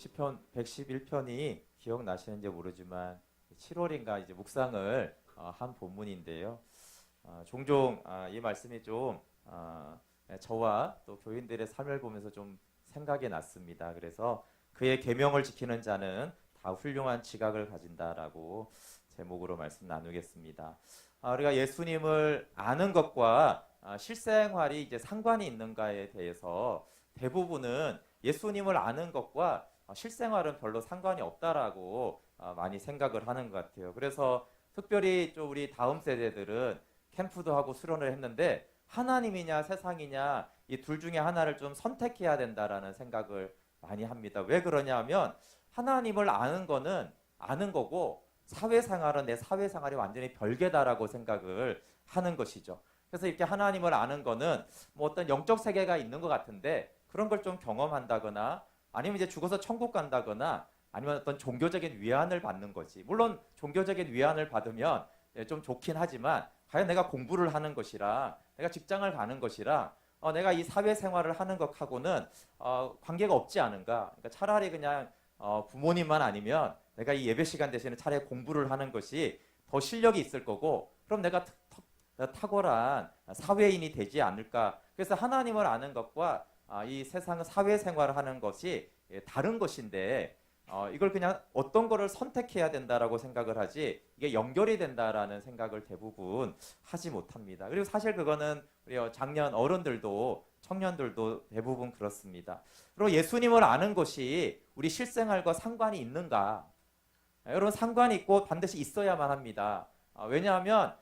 시편 111편이 기억나시는지 모르지만 7월인가 이제 묵상을 한 본문인데요. 종종 이 말씀이 좀 저와 또 교인들의 삶을 보면서 좀 생각이 났습니다. 그래서 그의 계명을 지키는 자는 다 훌륭한 지각을 가진다라고 제목으로 말씀 나누겠습니다. 우리가 예수님을 아는 것과 실생활이 이제 상관이 있는가에 대해서 대부분은 예수님을 아는 것과 실생활은 별로 상관이 없다라고 많이 생각을 하는 것 같아요. 그래서 특별히 좀 우리 다음 세대들은 캠프도 하고 수련을 했는데 하나님이냐 세상이냐 이 둘 중에 하나를 좀 선택해야 된다라는 생각을 많이 합니다. 왜 그러냐면 하나님을 아는 거는 아는 거고 사회생활은 내 사회생활이 완전히 별개다라고 생각을 하는 것이죠. 그래서 이렇게 하나님을 아는 거는 뭐 어떤 영적 세계가 있는 것 같은데 그런 걸 좀 경험한다거나 아니면 이제 죽어서 천국 간다거나 아니면 어떤 종교적인 위안을 받는 거지. 물론 종교적인 위안을 받으면 좀 좋긴 하지만 과연 내가 공부를 하는 것이라 내가 직장을 가는 것이라 내가 이 사회생활을 하는 것하고는 관계가 없지 않은가. 그러니까 차라리 그냥 부모님만 아니면 내가 이 예배 시간 대신에 차라리 공부를 하는 것이 더 실력이 있을 거고 그럼 내가 탁월한 사회인이 되지 않을까. 그래서 하나님을 아는 것과 이 세상 사회생활을 하는 것이 다른 것인데 이걸 그냥 어떤 거를 선택해야 된다라고 생각을 하지 이게 연결이 된다라는 생각을 대부분 하지 못합니다. 그리고 사실 그거는 우리 장년 어른들도 청년들도 대부분 그렇습니다. 그리고 예수님을 아는 것이 우리 실생활과 상관이 있는가? 여러분 상관이 있고 반드시 있어야만 합니다. 왜냐하면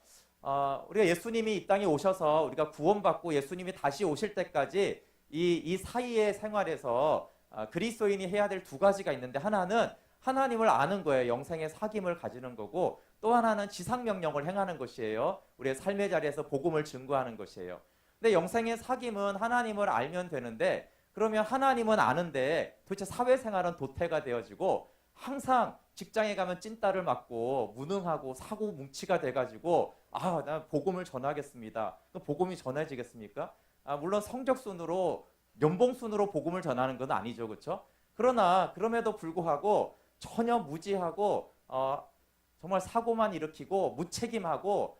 우리가 예수님이 이 땅에 오셔서 우리가 구원받고 예수님이 다시 오실 때까지 이 사이의 생활에서 그리스도인이 해야 될 두 가지가 있는데 하나는 하나님을 아는 거예요. 영생의 사귐을 가지는 거고 또 하나는 지상명령을 행하는 것이에요. 우리의 삶의 자리에서 복음을 증거하는 것이에요. 근데 영생의 사귐은 하나님을 알면 되는데 그러면 하나님은 아는데 도대체 사회생활은 도태가 되어지고 항상 직장에 가면 찐따를 맞고 무능하고 사고 뭉치가 돼가지고 나 복음을 전하겠습니다. 그 복음이 전해지겠습니까? 물론 성적순으로 연봉순으로 복음을 전하는 건 아니죠, 그렇죠? 그러나 그럼에도 불구하고 전혀 무지하고 정말 사고만 일으키고 무책임하고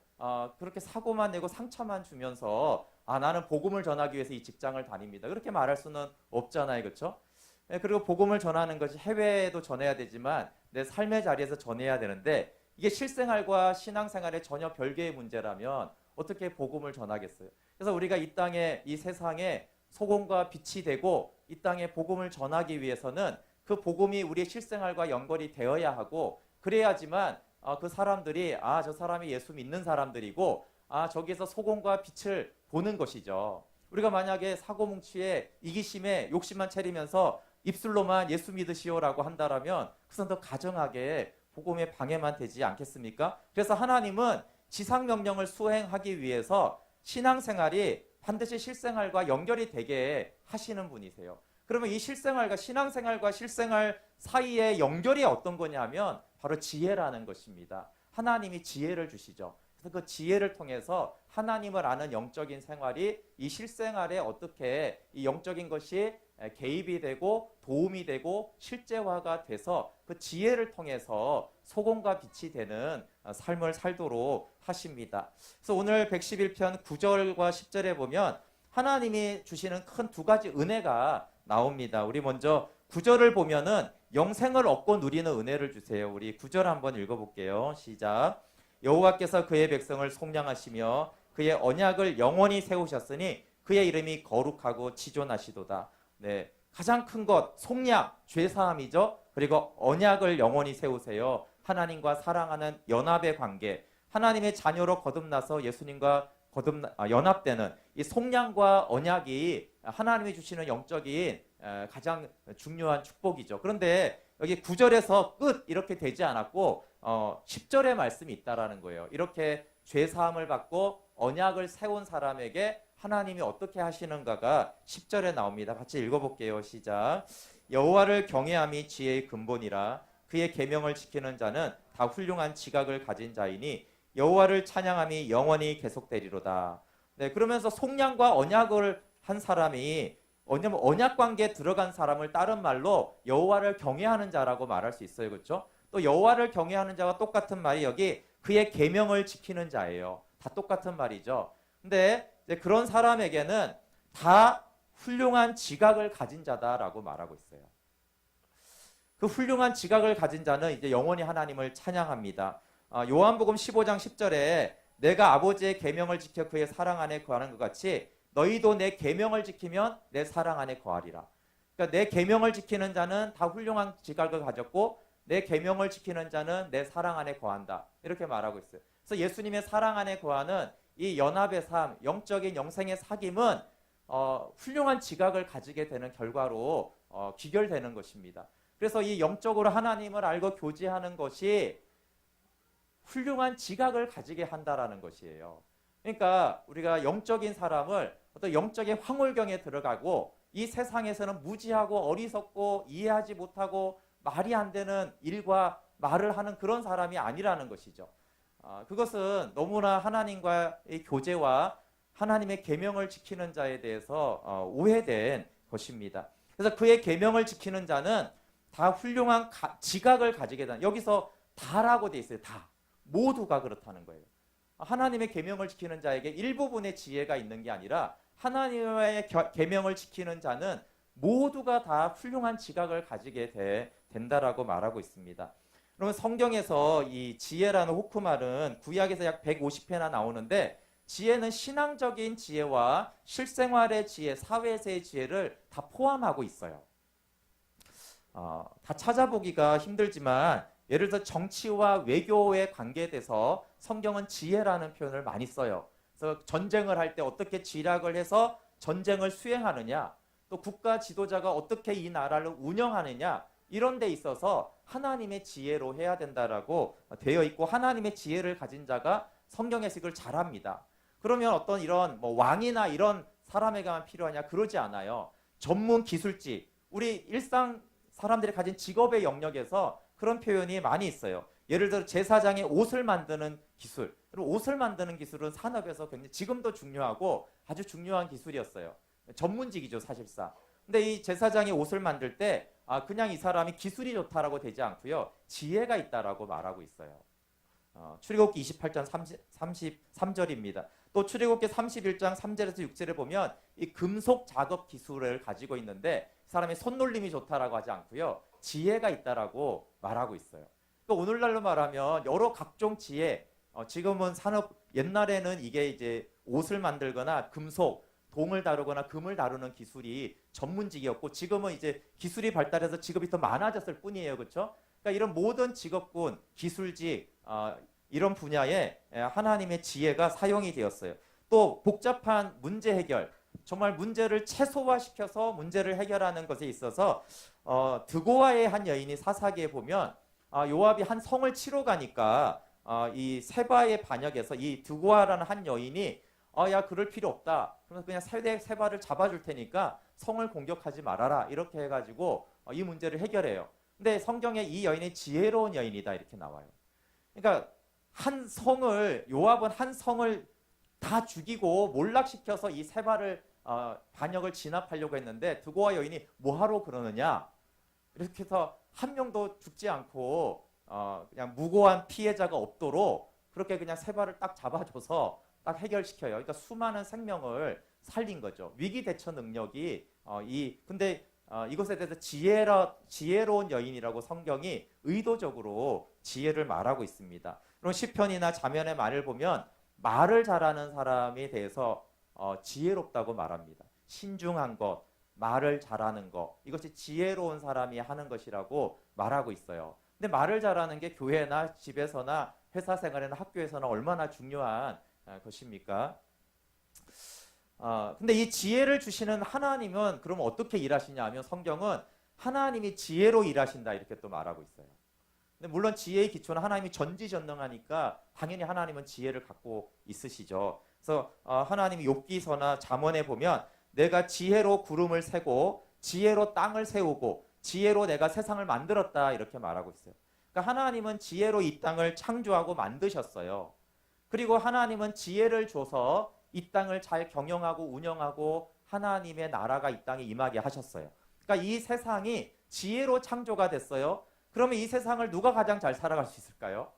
그렇게 사고만 내고 상처만 주면서 나는 복음을 전하기 위해서 이 직장을 다닙니다. 그렇게 말할 수는 없잖아요, 그렇죠? 그리고 복음을 전하는 것이 해외에도 전해야 되지만 내 삶의 자리에서 전해야 되는데 이게 실생활과 신앙생활의 전혀 별개의 문제라면 어떻게 복음을 전하겠어요? 그래서 우리가 이 땅에 이 세상에 소금과 빛이 되고 이 땅에 복음을 전하기 위해서는 그 복음이 우리의 실생활과 연결이 되어야 하고 그래야지만 그 사람들이 저 사람이 예수 믿는 사람들이고 저기에서 소금과 빛을 보는 것이죠. 우리가 만약에 사고뭉치에 이기심에 욕심만 차리면서 입술로만 예수 믿으시오라고 한다라면 그것은 더 가정하게 복음의 방해만 되지 않겠습니까? 그래서 하나님은 지상명령을 수행하기 위해서 신앙생활이 반드시 실생활과 연결이 되게 하시는 분이세요. 그러면 이 실생활과 신앙생활과 실생활 사이의 연결이 어떤 거냐면 바로 지혜라는 것입니다. 하나님이 지혜를 주시죠. 그래서 그 지혜를 통해서 하나님을 아는 영적인 생활이 이 실생활에 어떻게 이 영적인 것이 개입이 되고 도움이 되고 실제화가 돼서 그 지혜를 통해서 소금과 빛이 되는 삶을 살도록 하십니다. 그래서 오늘 111편 9절과 10절에 보면 하나님이 주시는 큰 두 가지 은혜가 나옵니다. 우리 먼저 9절을 보면은 영생을 얻고 누리는 은혜를 주세요. 우리 9절 한번 읽어볼게요. 시작. 여호와께서 그의 백성을 속량하시며 그의 언약을 영원히 세우셨으니 그의 이름이 거룩하고 지존하시도다. 네, 가장 큰 것 속량, 죄사함이죠. 그리고 언약을 영원히 세우세요. 하나님과 사랑하는 연합의 관계, 하나님의 자녀로 거듭나서 예수님과 연합되는 이 속량과 언약이 하나님이 주시는 영적인 가장 중요한 축복이죠. 그런데 여기 9절에서 끝 이렇게 되지 않았고 10절의 말씀이 있다라는 거예요. 이렇게 죄사함을 받고 언약을 세운 사람에게 하나님이 어떻게 하시는가가 10절에 나옵니다. 같이 읽어볼게요. 시작. 여호와를 경외함이 지혜의 근본이라 그의 계명을 지키는 자는 다 훌륭한 지각을 가진 자이니 여호와를 찬양함이 영원히 계속되리로다. 네, 그러면서 속량과 언약을 한 사람이 왜냐면 언약 관계에 들어간 사람을 다른 말로 여호와를 경외하는 자라고 말할 수 있어요. 그렇죠? 또 여호와를 경외하는 자와 똑같은 말이 여기 그의 계명을 지키는 자예요. 다 똑같은 말이죠. 근데 이제 그런 사람에게는 다 훌륭한 지각을 가진 자다라고 말하고 있어요. 그 훌륭한 지각을 가진 자는 이제 영원히 하나님을 찬양합니다. 요한복음 15장 10절에 내가 아버지의 계명을 지켜 그의 사랑 안에 거하는 것 같이 너희도 내 계명을 지키면 내 사랑 안에 거하리라. 그러니까 내 계명을 지키는 자는 다 훌륭한 지각을 가졌고 내 계명을 지키는 자는 내 사랑 안에 거한다. 이렇게 말하고 있어요. 그래서 예수님의 사랑 안에 거하는 이 연합의 삶, 영적인 영생의 사귐은 훌륭한 지각을 가지게 되는 결과로 귀결되는 것입니다. 그래서 이 영적으로 하나님을 알고 교제하는 것이 훌륭한 지각을 가지게 한다라는 것이에요. 그러니까 우리가 영적인 사람을 어떤 영적인 황홀경에 들어가고 이 세상에서는 무지하고 어리석고 이해하지 못하고 말이 안 되는 일과 말을 하는 그런 사람이 아니라는 것이죠. 그것은 너무나 하나님과의 교제와 하나님의 계명을 지키는 자에 대해서 오해된 것입니다. 그래서 그의 계명을 지키는 자는 다 훌륭한 지각을 가지게 된다. 여기서 다라고 돼 있어요. 다. 모두가 그렇다는 거예요. 하나님의 계명을 지키는 자에게 일부분의 지혜가 있는 게 아니라 하나님의 계명을 지키는 자는 모두가 다 훌륭한 지각을 가지게 된다라고 말하고 있습니다. 그러면 성경에서 이 지혜라는 호크말은 구약에서 약 150회나 나오는데 지혜는 신앙적인 지혜와 실생활의 지혜, 사회에서의 지혜를 다 포함하고 있어요. 다 찾아보기가 힘들지만 예를 들어 정치와 외교의 관계에 대해서 성경은 지혜라는 표현을 많이 써요. 그래서 전쟁을 할 때 어떻게 지략을 해서 전쟁을 수행하느냐, 또 국가 지도자가 어떻게 이 나라를 운영하느냐, 이런 데 있어서 하나님의 지혜로 해야 된다라고 되어 있고 하나님의 지혜를 가진 자가 성경에서 이걸 잘합니다. 그러면 어떤 이런 왕이나 이런 사람에게만 필요하냐? 그러지 않아요. 전문 기술직, 우리 일상 사람들이 가진 직업의 영역에서 그런 표현이 많이 있어요. 예를 들어 제사장의 옷을 만드는 기술. 그리고 옷을 만드는 기술은 산업에서 굉장히 지금도 중요하고 아주 중요한 기술이었어요. 전문직이죠, 사실상. 근데 이 제사장이 옷을 만들 때 그냥 이 사람이 기술이 좋다라고 되지 않고요. 지혜가 있다라고 말하고 있어요. 출애굽기 28장 33절입니다. 또 출애굽기 31장 3절에서 6절에 보면 이 금속 작업 기술을 가지고 있는데 사람의 손놀림이 좋다라고 하지 않고요. 지혜가 있다라고 말하고 있어요. 또 오늘날로 말하면 여러 각종 지혜, 지금은 산업, 옛날에는 이게 이제 옷을 만들거나 금속, 동을 다루거나 금을 다루는 기술이 전문직이었고 지금은 이제 기술이 발달해서 직업이 더 많아졌을 뿐이에요. 그렇죠? 그러니까 이런 모든 직업군, 기술직, 이런 분야에 하나님의 지혜가 사용이 되었어요. 또 복잡한 문제 해결, 정말 문제를 최소화시켜서 문제를 해결하는 것에 있어서 드고아의 한 여인이 사사기에 보면 요압이 한 성을 치러 가니까 이 세바의 반역에서 이 드고아라는 한 여인이 야 그럴 필요 없다. 그러면서 그냥 세바를 잡아줄 테니까 성을 공격하지 말아라. 이렇게 해가지고 이 문제를 해결해요. 근데 성경에 이 여인이 지혜로운 여인이다 이렇게 나와요. 그러니까 한 성을 요압은 한 성을 다 죽이고 몰락시켜서 이 세바를 반역을 진압하려고 했는데 드고아 여인이 뭐하러 그러느냐 이렇게 해서 한 명도 죽지 않고 그냥 무고한 피해자가 없도록 그렇게 그냥 세바를 딱 잡아줘서 딱 해결시켜요. 그러니까 수많은 생명을 살린 거죠. 위기 대처 능력이 근데 이것에 대해서 지혜로운 여인이라고 성경이 의도적으로 지혜를 말하고 있습니다. 그럼 시편이나 자면의 말을 보면 말을 잘하는 사람에 대해서 지혜롭다고 말합니다. 신중한 것, 말을 잘하는 것, 이것이 지혜로운 사람이 하는 것이라고 말하고 있어요. 근데 말을 잘하는 게 교회나 집에서나 회사 생활이나 학교에서나 얼마나 중요한 것입니까? 근데 이 지혜를 주시는 하나님은 그럼 어떻게 일하시냐 하면 성경은 하나님이 지혜로 일하신다 이렇게 또 말하고 있어요. 근데 물론 지혜의 기초는 하나님이 전지전능하니까 당연히 하나님은 지혜를 갖고 있으시죠. 그래서 하나님이 욥기서나 잠언에 보면 내가 지혜로 구름을 세고 지혜로 땅을 세우고 지혜로 내가 세상을 만들었다 이렇게 말하고 있어요. 그러니까 하나님은 지혜로 이 땅을 창조하고 만드셨어요. 그리고 하나님은 지혜를 줘서 이 땅을 잘 경영하고 운영하고 하나님의 나라가 이 땅에 임하게 하셨어요. 그러니까 이 세상이 지혜로 창조가 됐어요. 그러면 이 세상을 누가 가장 잘 살아갈 수 있을까요?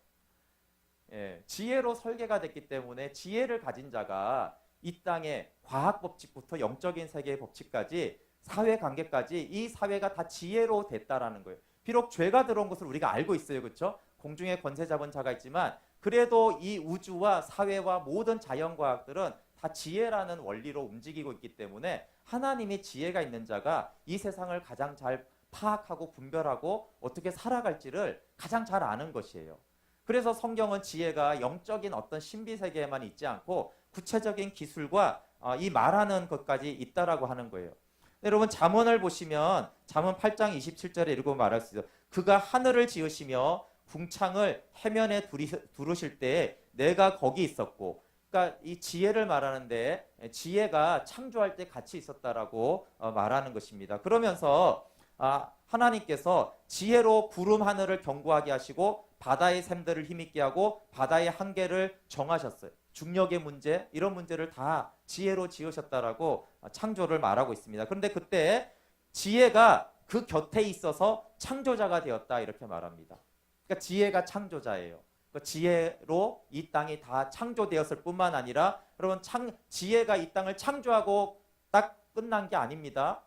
예, 지혜로 설계가 됐기 때문에 지혜를 가진 자가 이 땅의 과학 법칙부터 영적인 세계의 법칙까지 사회관계까지 이 사회가 다 지혜로 됐다라는 거예요. 비록 죄가 들어온 것을 우리가 알고 있어요. 그렇죠? 공중에 권세 잡은 자가 있지만 그래도 이 우주와 사회와 모든 자연과학들은 다 지혜라는 원리로 움직이고 있기 때문에 하나님의 지혜가 있는 자가 이 세상을 가장 잘 파악하고 분별하고 어떻게 살아갈지를 가장 잘 아는 것이에요. 그래서 성경은 지혜가 영적인 어떤 신비 세계에만 있지 않고 구체적인 기술과 이 말하는 것까지 있다라고 하는 거예요. 여러분 잠언을 보시면 잠언 8장 27절에 이렇게 말할 수 있어요. 그가 하늘을 지으시며 궁창을 해면에 두르실 때 내가 거기 있었고, 그러니까 이 지혜를 말하는데 지혜가 창조할 때 같이 있었다라고 말하는 것입니다. 그러면서 하나님께서 지혜로 구름 하늘을 견고하게 하시고 바다의 샘들을 힘있게 하고 바다의 한계를 정하셨어요. 중력의 문제, 이런 문제를 다 지혜로 지으셨다라고 창조를 말하고 있습니다. 그런데 그때 지혜가 그 곁에 있어서 창조자가 되었다 이렇게 말합니다. 그러니까 지혜가 창조자예요. 그 지혜로 이 땅이 다 창조되었을 뿐만 아니라 여러분 지혜가 이 땅을 창조하고 딱 끝난 게 아닙니다.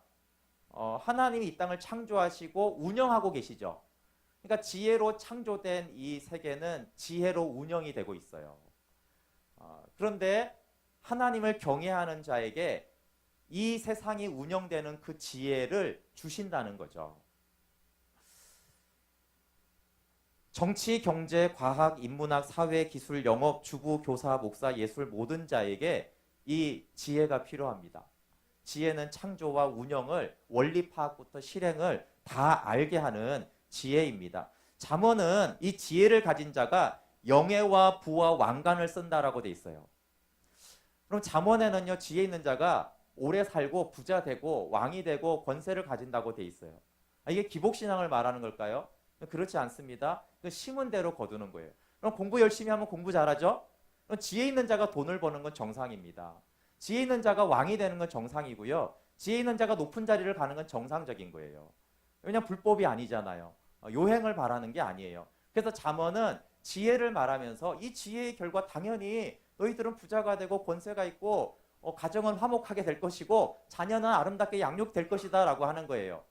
하나님이 이 땅을 창조하시고 운영하고 계시죠. 그러니까 지혜로 창조된 이 세계는 지혜로 운영이 되고 있어요. 그런데 하나님을 경외하는 자에게 이 세상이 운영되는 그 지혜를 주신다는 거죠. 정치, 경제, 과학, 인문학, 사회, 기술, 영업, 주부, 교사, 목사, 예술 모든 자에게 이 지혜가 필요합니다. 지혜는 창조와 운영을 원리 파악부터 실행을 다 알게 하는 지혜입니다. 잠언은 이 지혜를 가진 자가 영예와 부와 왕관을 쓴다라고 돼 있어요. 그럼 잠언에는요 지혜 있는 자가 오래 살고 부자 되고 왕이 되고 권세를 가진다고 돼 있어요. 이게 기복신앙을 말하는 걸까요? 그렇지 않습니다. 심은 대로 거두는 거예요. 그럼 공부 열심히 하면 공부 잘하죠? 그럼 지혜 있는 자가 돈을 버는 건 정상입니다. 지혜 있는 자가 왕이 되는 건 정상이고요. 지혜 있는 자가 높은 자리를 가는 건 정상적인 거예요. 왜냐하면 불법이 아니잖아요. 요행을 바라는 게 아니에요. 그래서 잠언은 지혜를 말하면서 이 지혜의 결과 당연히 너희들은 부자가 되고 권세가 있고 가정은 화목하게 될 것이고 자녀는 아름답게 양육될 것이다 라고 하는 거예요.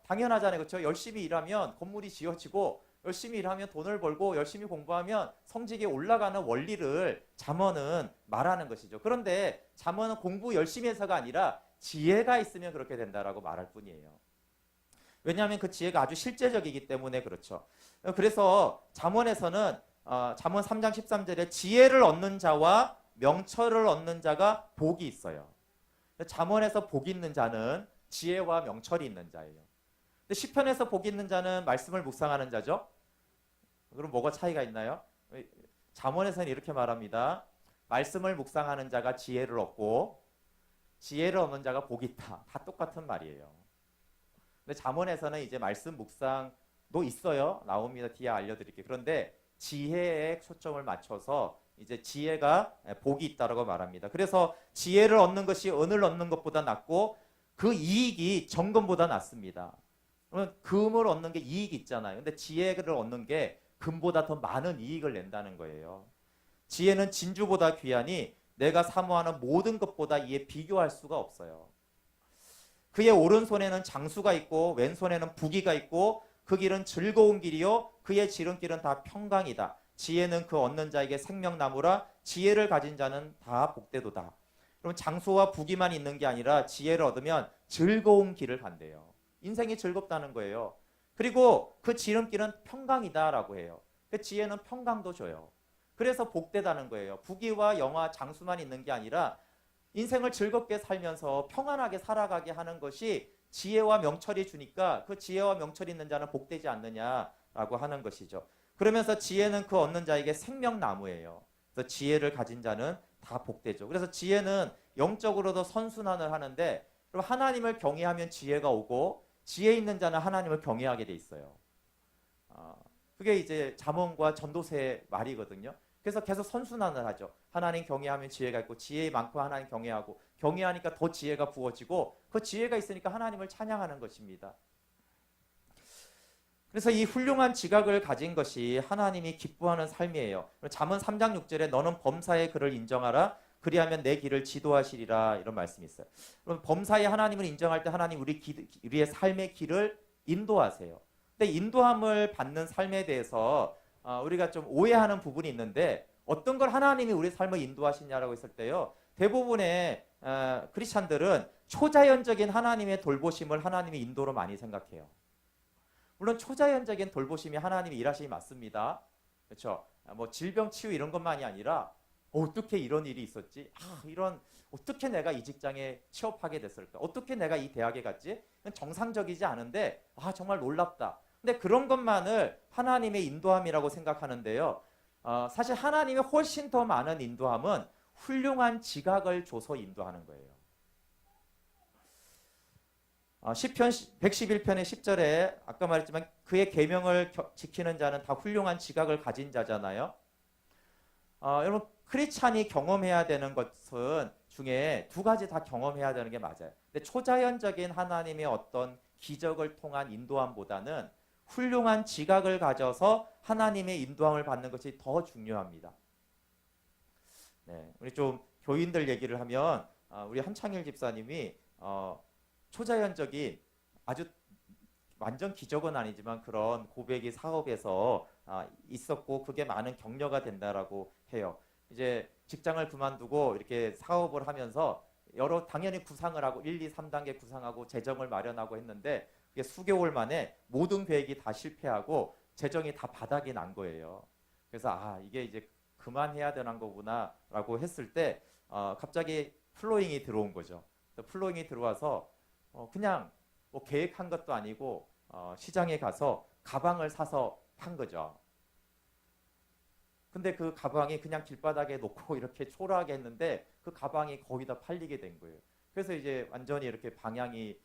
당연하잖아요. 그렇죠? 열심히 일하면 건물이 지어지고 열심히 일하면 돈을 벌고 열심히 공부하면 성직이 올라가는 원리를 잠언은 말하는 것이죠. 그런데 잠언은 공부 열심히 해서가 아니라 지혜가 있으면 그렇게 된다라고 말할 뿐이에요. 왜냐하면 그 지혜가 아주 실제적이기 때문에 그렇죠. 그래서 잠언에서는 잠언 3장 13절에 지혜를 얻는 자와 명철을 얻는 자가 복이 있어요. 잠언에서 복 있는 자는 지혜와 명철이 있는 자예요. 근데 시편에서 복 있는 자는 말씀을 묵상하는 자죠. 그럼 뭐가 차이가 있나요? 잠언에서는 이렇게 말합니다. 말씀을 묵상하는 자가 지혜를 얻고 지혜를 얻는 자가 복이 있다. 다 똑같은 말이에요. 근데 잠언에서는 이제 말씀 묵상도 있어요. 나옵니다. 뒤에 알려드릴게요. 그런데 지혜에 초점을 맞춰서 이제 지혜가 복이 있다라고 말합니다. 그래서 지혜를 얻는 것이 은을 얻는 것보다 낫고 그 이익이 정금보다 낫습니다. 그러면 금을 얻는 게 이익이 있잖아요. 근데 지혜를 얻는 게 금보다 더 많은 이익을 낸다는 거예요. 지혜는 진주보다 귀하니 내가 사모하는 모든 것보다 이에 비교할 수가 없어요. 그의 오른손에는 장수가 있고 왼손에는 부귀가 있고 그 길은 즐거운 길이요 그의 지름길은 다 평강이다. 지혜는 그 얻는 자에게 생명나무라 지혜를 가진 자는 다 복되도다. 그럼 장수와 부귀만 있는 게 아니라 지혜를 얻으면 즐거운 길을 간대요. 인생이 즐겁다는 거예요. 그리고 그 지름길은 평강이다라고 해요. 그 지혜는 평강도 줘요. 그래서 복되다는 거예요. 부귀와 영화, 장수만 있는 게 아니라 인생을 즐겁게 살면서 평안하게 살아가게 하는 것이 지혜와 명철이 주니까 그 지혜와 명철이 있는 자는 복되지 않느냐라고 하는 것이죠. 그러면서 지혜는 그 얻는 자에게 생명나무예요. 그래서 지혜를 가진 자는 다 복되죠. 그래서 지혜는 영적으로도 선순환을 하는데 그럼 하나님을 경외하면 지혜가 오고 지혜 있는 자는 하나님을 경외하게 돼 있어요. 그게 이제 잠언과 전도서의 말이거든요. 그래서 계속 선순환을 하죠. 하나님 경외하면 지혜가 있고 지혜 많고 하나님 경외하고 경외하니까 더 지혜가 부어지고 그 지혜가 있으니까 하나님을 찬양하는 것입니다. 그래서 이 훌륭한 지각을 가진 것이 하나님이 기뻐하는 삶이에요. 잠언 3장 6절에 너는 범사의 그를 인정하라. 그리하면 내 길을 지도하시리라. 이런 말씀이 있어요. 그럼 범사의 하나님을 인정할 때 하나님 우리의 삶의 길을 인도하세요. 근데 인도함을 받는 삶에 대해서 우리가 좀 오해하는 부분이 있는데 어떤 걸 하나님이 우리 삶을 인도하시냐라고 했을 때요. 대부분의 크리스찬들은 초자연적인 하나님의 돌보심을 하나님의 인도로 많이 생각해요. 물론 초자연적인 돌보심이 하나님이 일하심이 맞습니다. 그렇죠? 뭐 질병 치유 이런 것만이 아니라 어떻게 이런 일이 있었지? 어떻게 내가 이 직장에 취업하게 됐을까? 어떻게 내가 이 대학에 갔지? 정상적이지 않은데 정말 놀랍다. 근데 그런 것만을 하나님의 인도함이라고 생각하는데요. 사실 하나님이 훨씬 더 많은 인도함은 훌륭한 지각을 줘서 인도하는 거예요. 시편 111편의 10절에 아까 말했지만 그의 계명을 지키는 자는 다 훌륭한 지각을 가진 자잖아요. 여러분 크리스찬이 경험해야 되는 것은 중에 두 가지 다 경험해야 되는 게 맞아요. 근데 초자연적인 하나님의 어떤 기적을 통한 인도함보다는 훌륭한 지각을 가져서 하나님의 인도함을 받는 것이 더 중요합니다. 네, 우리 좀 교인들 얘기를 하면 우리 한창일 집사님이 초자연적인 아주 완전 기적은 아니지만 그런 고백이 사업에서 있었고 그게 많은 격려가 된다라고 해요. 이제 직장을 그만두고 이렇게 사업을 하면서 당연히 구상을 하고 1, 2, 3단계 구상하고 재정을 마련하고 했는데 그게 수개월 만에 모든 계획이 다 실패하고 재정이 다 바닥이 난 거예요. 그래서 이게 이제 그만해야 되는 거구나라고 했을 때 갑자기 플로잉이 들어온 거죠. 플로잉이 들어와서 그냥 뭐 계획한 것도 아니고 시장에 가서 가방을 사서 판 거죠. 근데 그 가방이 그냥 길바닥에 놓고 이렇게 초라하게 했는데 그 가방이 거기다 팔리게 된 거예요. 그래서 이제 완전히 이렇게 방향이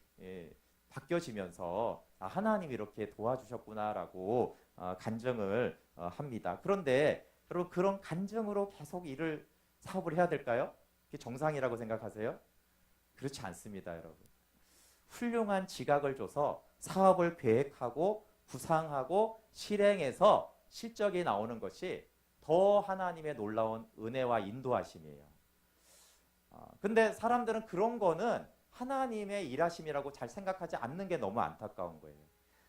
바뀌어지면서 하나님이 이렇게 도와주셨구나라고 간증을 합니다. 그런데 여러분 그런 간증으로 계속 사업을 해야 될까요? 그게 정상이라고 생각하세요? 그렇지 않습니다, 여러분. 훌륭한 지각을 줘서 사업을 계획하고 구상하고 실행해서 실적이 나오는 것이 더 하나님의 놀라운 은혜와 인도하심이에요. 근데 사람들은 그런 거는 하나님의 일하심이라고 잘 생각하지 않는 게 너무 안타까운 거예요.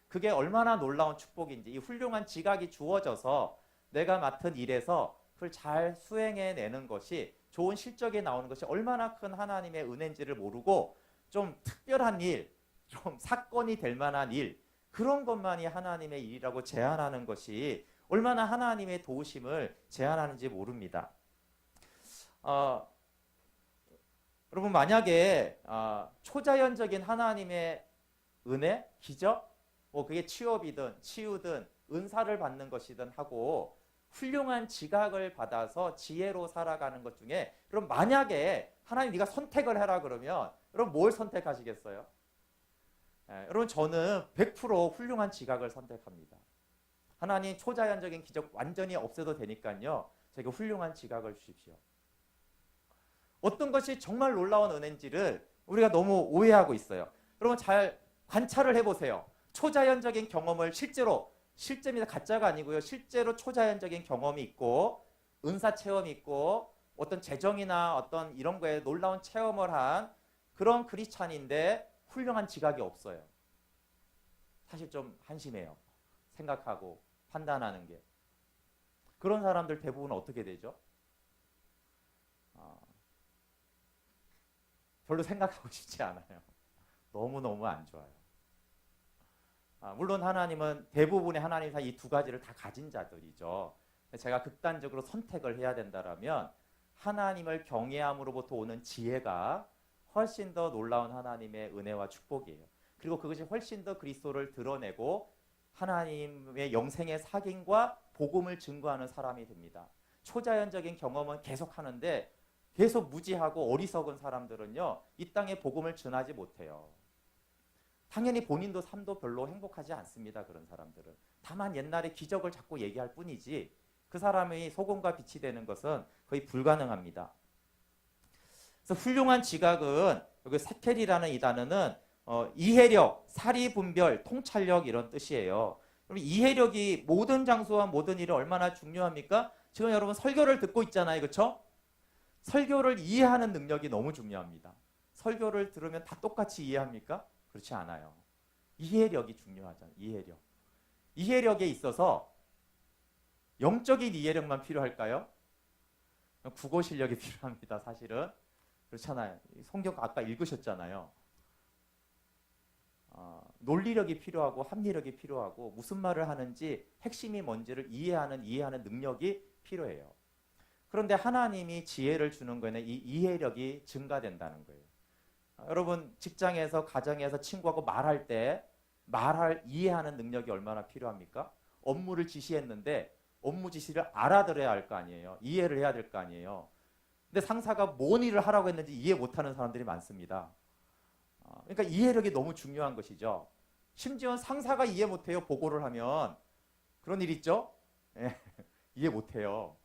그게 얼마나 놀라운 축복인지 이 훌륭한 지각이 주어져서 내가 맡은 일에서 그걸 잘 수행해내는 것이 좋은 실적이 나오는 것이 얼마나 큰 하나님의 은혜인지를 모르고 좀 특별한 일, 좀 사건이 될 만한 일 그런 것만이 하나님의 일이라고 제안하는 것이 얼마나 하나님의 도우심을 제안하는지 모릅니다. 여러분 만약에 초자연적인 하나님의 은혜, 기적, 뭐 그게 취업이든 치유든 은사를 받는 것이든 하고 훌륭한 지각을 받아서 지혜로 살아가는 것 중에 그럼 만약에 하나님 네가 선택을 해라 그러면 여러분 뭘 선택하시겠어요? 여러분 저는 100% 훌륭한 지각을 선택합니다. 하나님 초자연적인 기적 완전히 없애도 되니까요. 저에게 훌륭한 지각을 주십시오. 어떤 것이 정말 놀라운 은혜인지를 우리가 너무 오해하고 있어요. 여러분 잘 관찰을 해보세요. 초자연적인 경험을 실제입니다. 가짜가 아니고요. 실제로 초자연적인 경험이 있고 은사 체험이 있고 어떤 재정이나 어떤 이런 거에 놀라운 체험을 한 그런 크리스찬인데 훌륭한 지각이 없어요. 사실 좀 한심해요. 생각하고 판단하는 게. 그런 사람들 대부분 어떻게 되죠? 별로 생각하고 싶지 않아요. 너무너무 안 좋아요. 물론 하나님은 대부분의 하나님 이 두 가지를 다 가진 자들이죠. 제가 극단적으로 선택을 해야 된다라면 하나님을 경외함으로부터 오는 지혜가 훨씬 더 놀라운 하나님의 은혜와 축복이에요. 그리고 그것이 훨씬 더 그리스도를 드러내고 하나님의 영생의 확인과 복음을 증거하는 사람이 됩니다. 초자연적인 경험은 계속 하는데 계속 무지하고 어리석은 사람들은요, 이 땅에 복음을 전하지 못해요. 당연히 본인도 삶도 별로 행복하지 않습니다. 그런 사람들은. 다만 옛날에 기적을 자꾸 얘기할 뿐이지 그 사람이 소금과 빛이 되는 것은 거의 불가능합니다. 그래서 훌륭한 지각은 여기 세켈이라는 이 단어는 이해력, 사리분별, 통찰력 이런 뜻이에요. 그럼 이해력이 모든 장소와 모든 일에 얼마나 중요합니까? 지금 여러분 설교를 듣고 있잖아요. 그렇죠? 설교를 이해하는 능력이 너무 중요합니다. 설교를 들으면 다 똑같이 이해합니까? 그렇지 않아요. 이해력이 중요하잖아요. 이해력. 이해력에 있어서 영적인 이해력만 필요할까요? 국어 실력이 필요합니다. 사실은. 그렇잖아요. 성경 아까 읽으셨잖아요. 논리력이 필요하고 합리력이 필요하고 무슨 말을 하는지 핵심이 뭔지를 이해하는 능력이 필요해요. 그런데 하나님이 지혜를 주는 거는 이 이해력이 증가된다는 거예요. 여러분 직장에서 가정에서 친구하고 말할 때 이해하는 능력이 얼마나 필요합니까? 업무를 지시했는데 업무 지시를 알아들어야 할 거 아니에요. 이해를 해야 될 거 아니에요. 근데 상사가 뭔 일을 하라고 했는지 이해 못하는 사람들이 많습니다. 그러니까 이해력이 너무 중요한 것이죠. 심지어 상사가 이해 못해요. 보고를 하면. 그런 일 있죠? 예, 이해 못해요.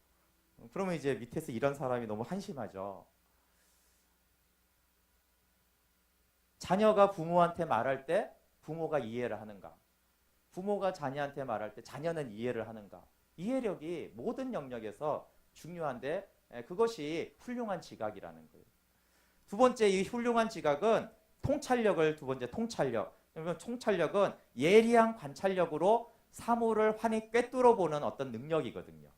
그러면 이제 밑에서 일한 사람이 너무 한심하죠. 자녀가 부모한테 말할 때 부모가 이해를 하는가? 부모가 자녀한테 말할 때 자녀는 이해를 하는가? 이해력이 모든 영역에서 중요한데 그것이 훌륭한 지각이라는 거예요. 두 번째 이 훌륭한 지각은 통찰력을 두 번째 통찰력. 그러면 통찰력은 예리한 관찰력으로 사물을 환히 꿰뚫어 보는 어떤 능력이거든요.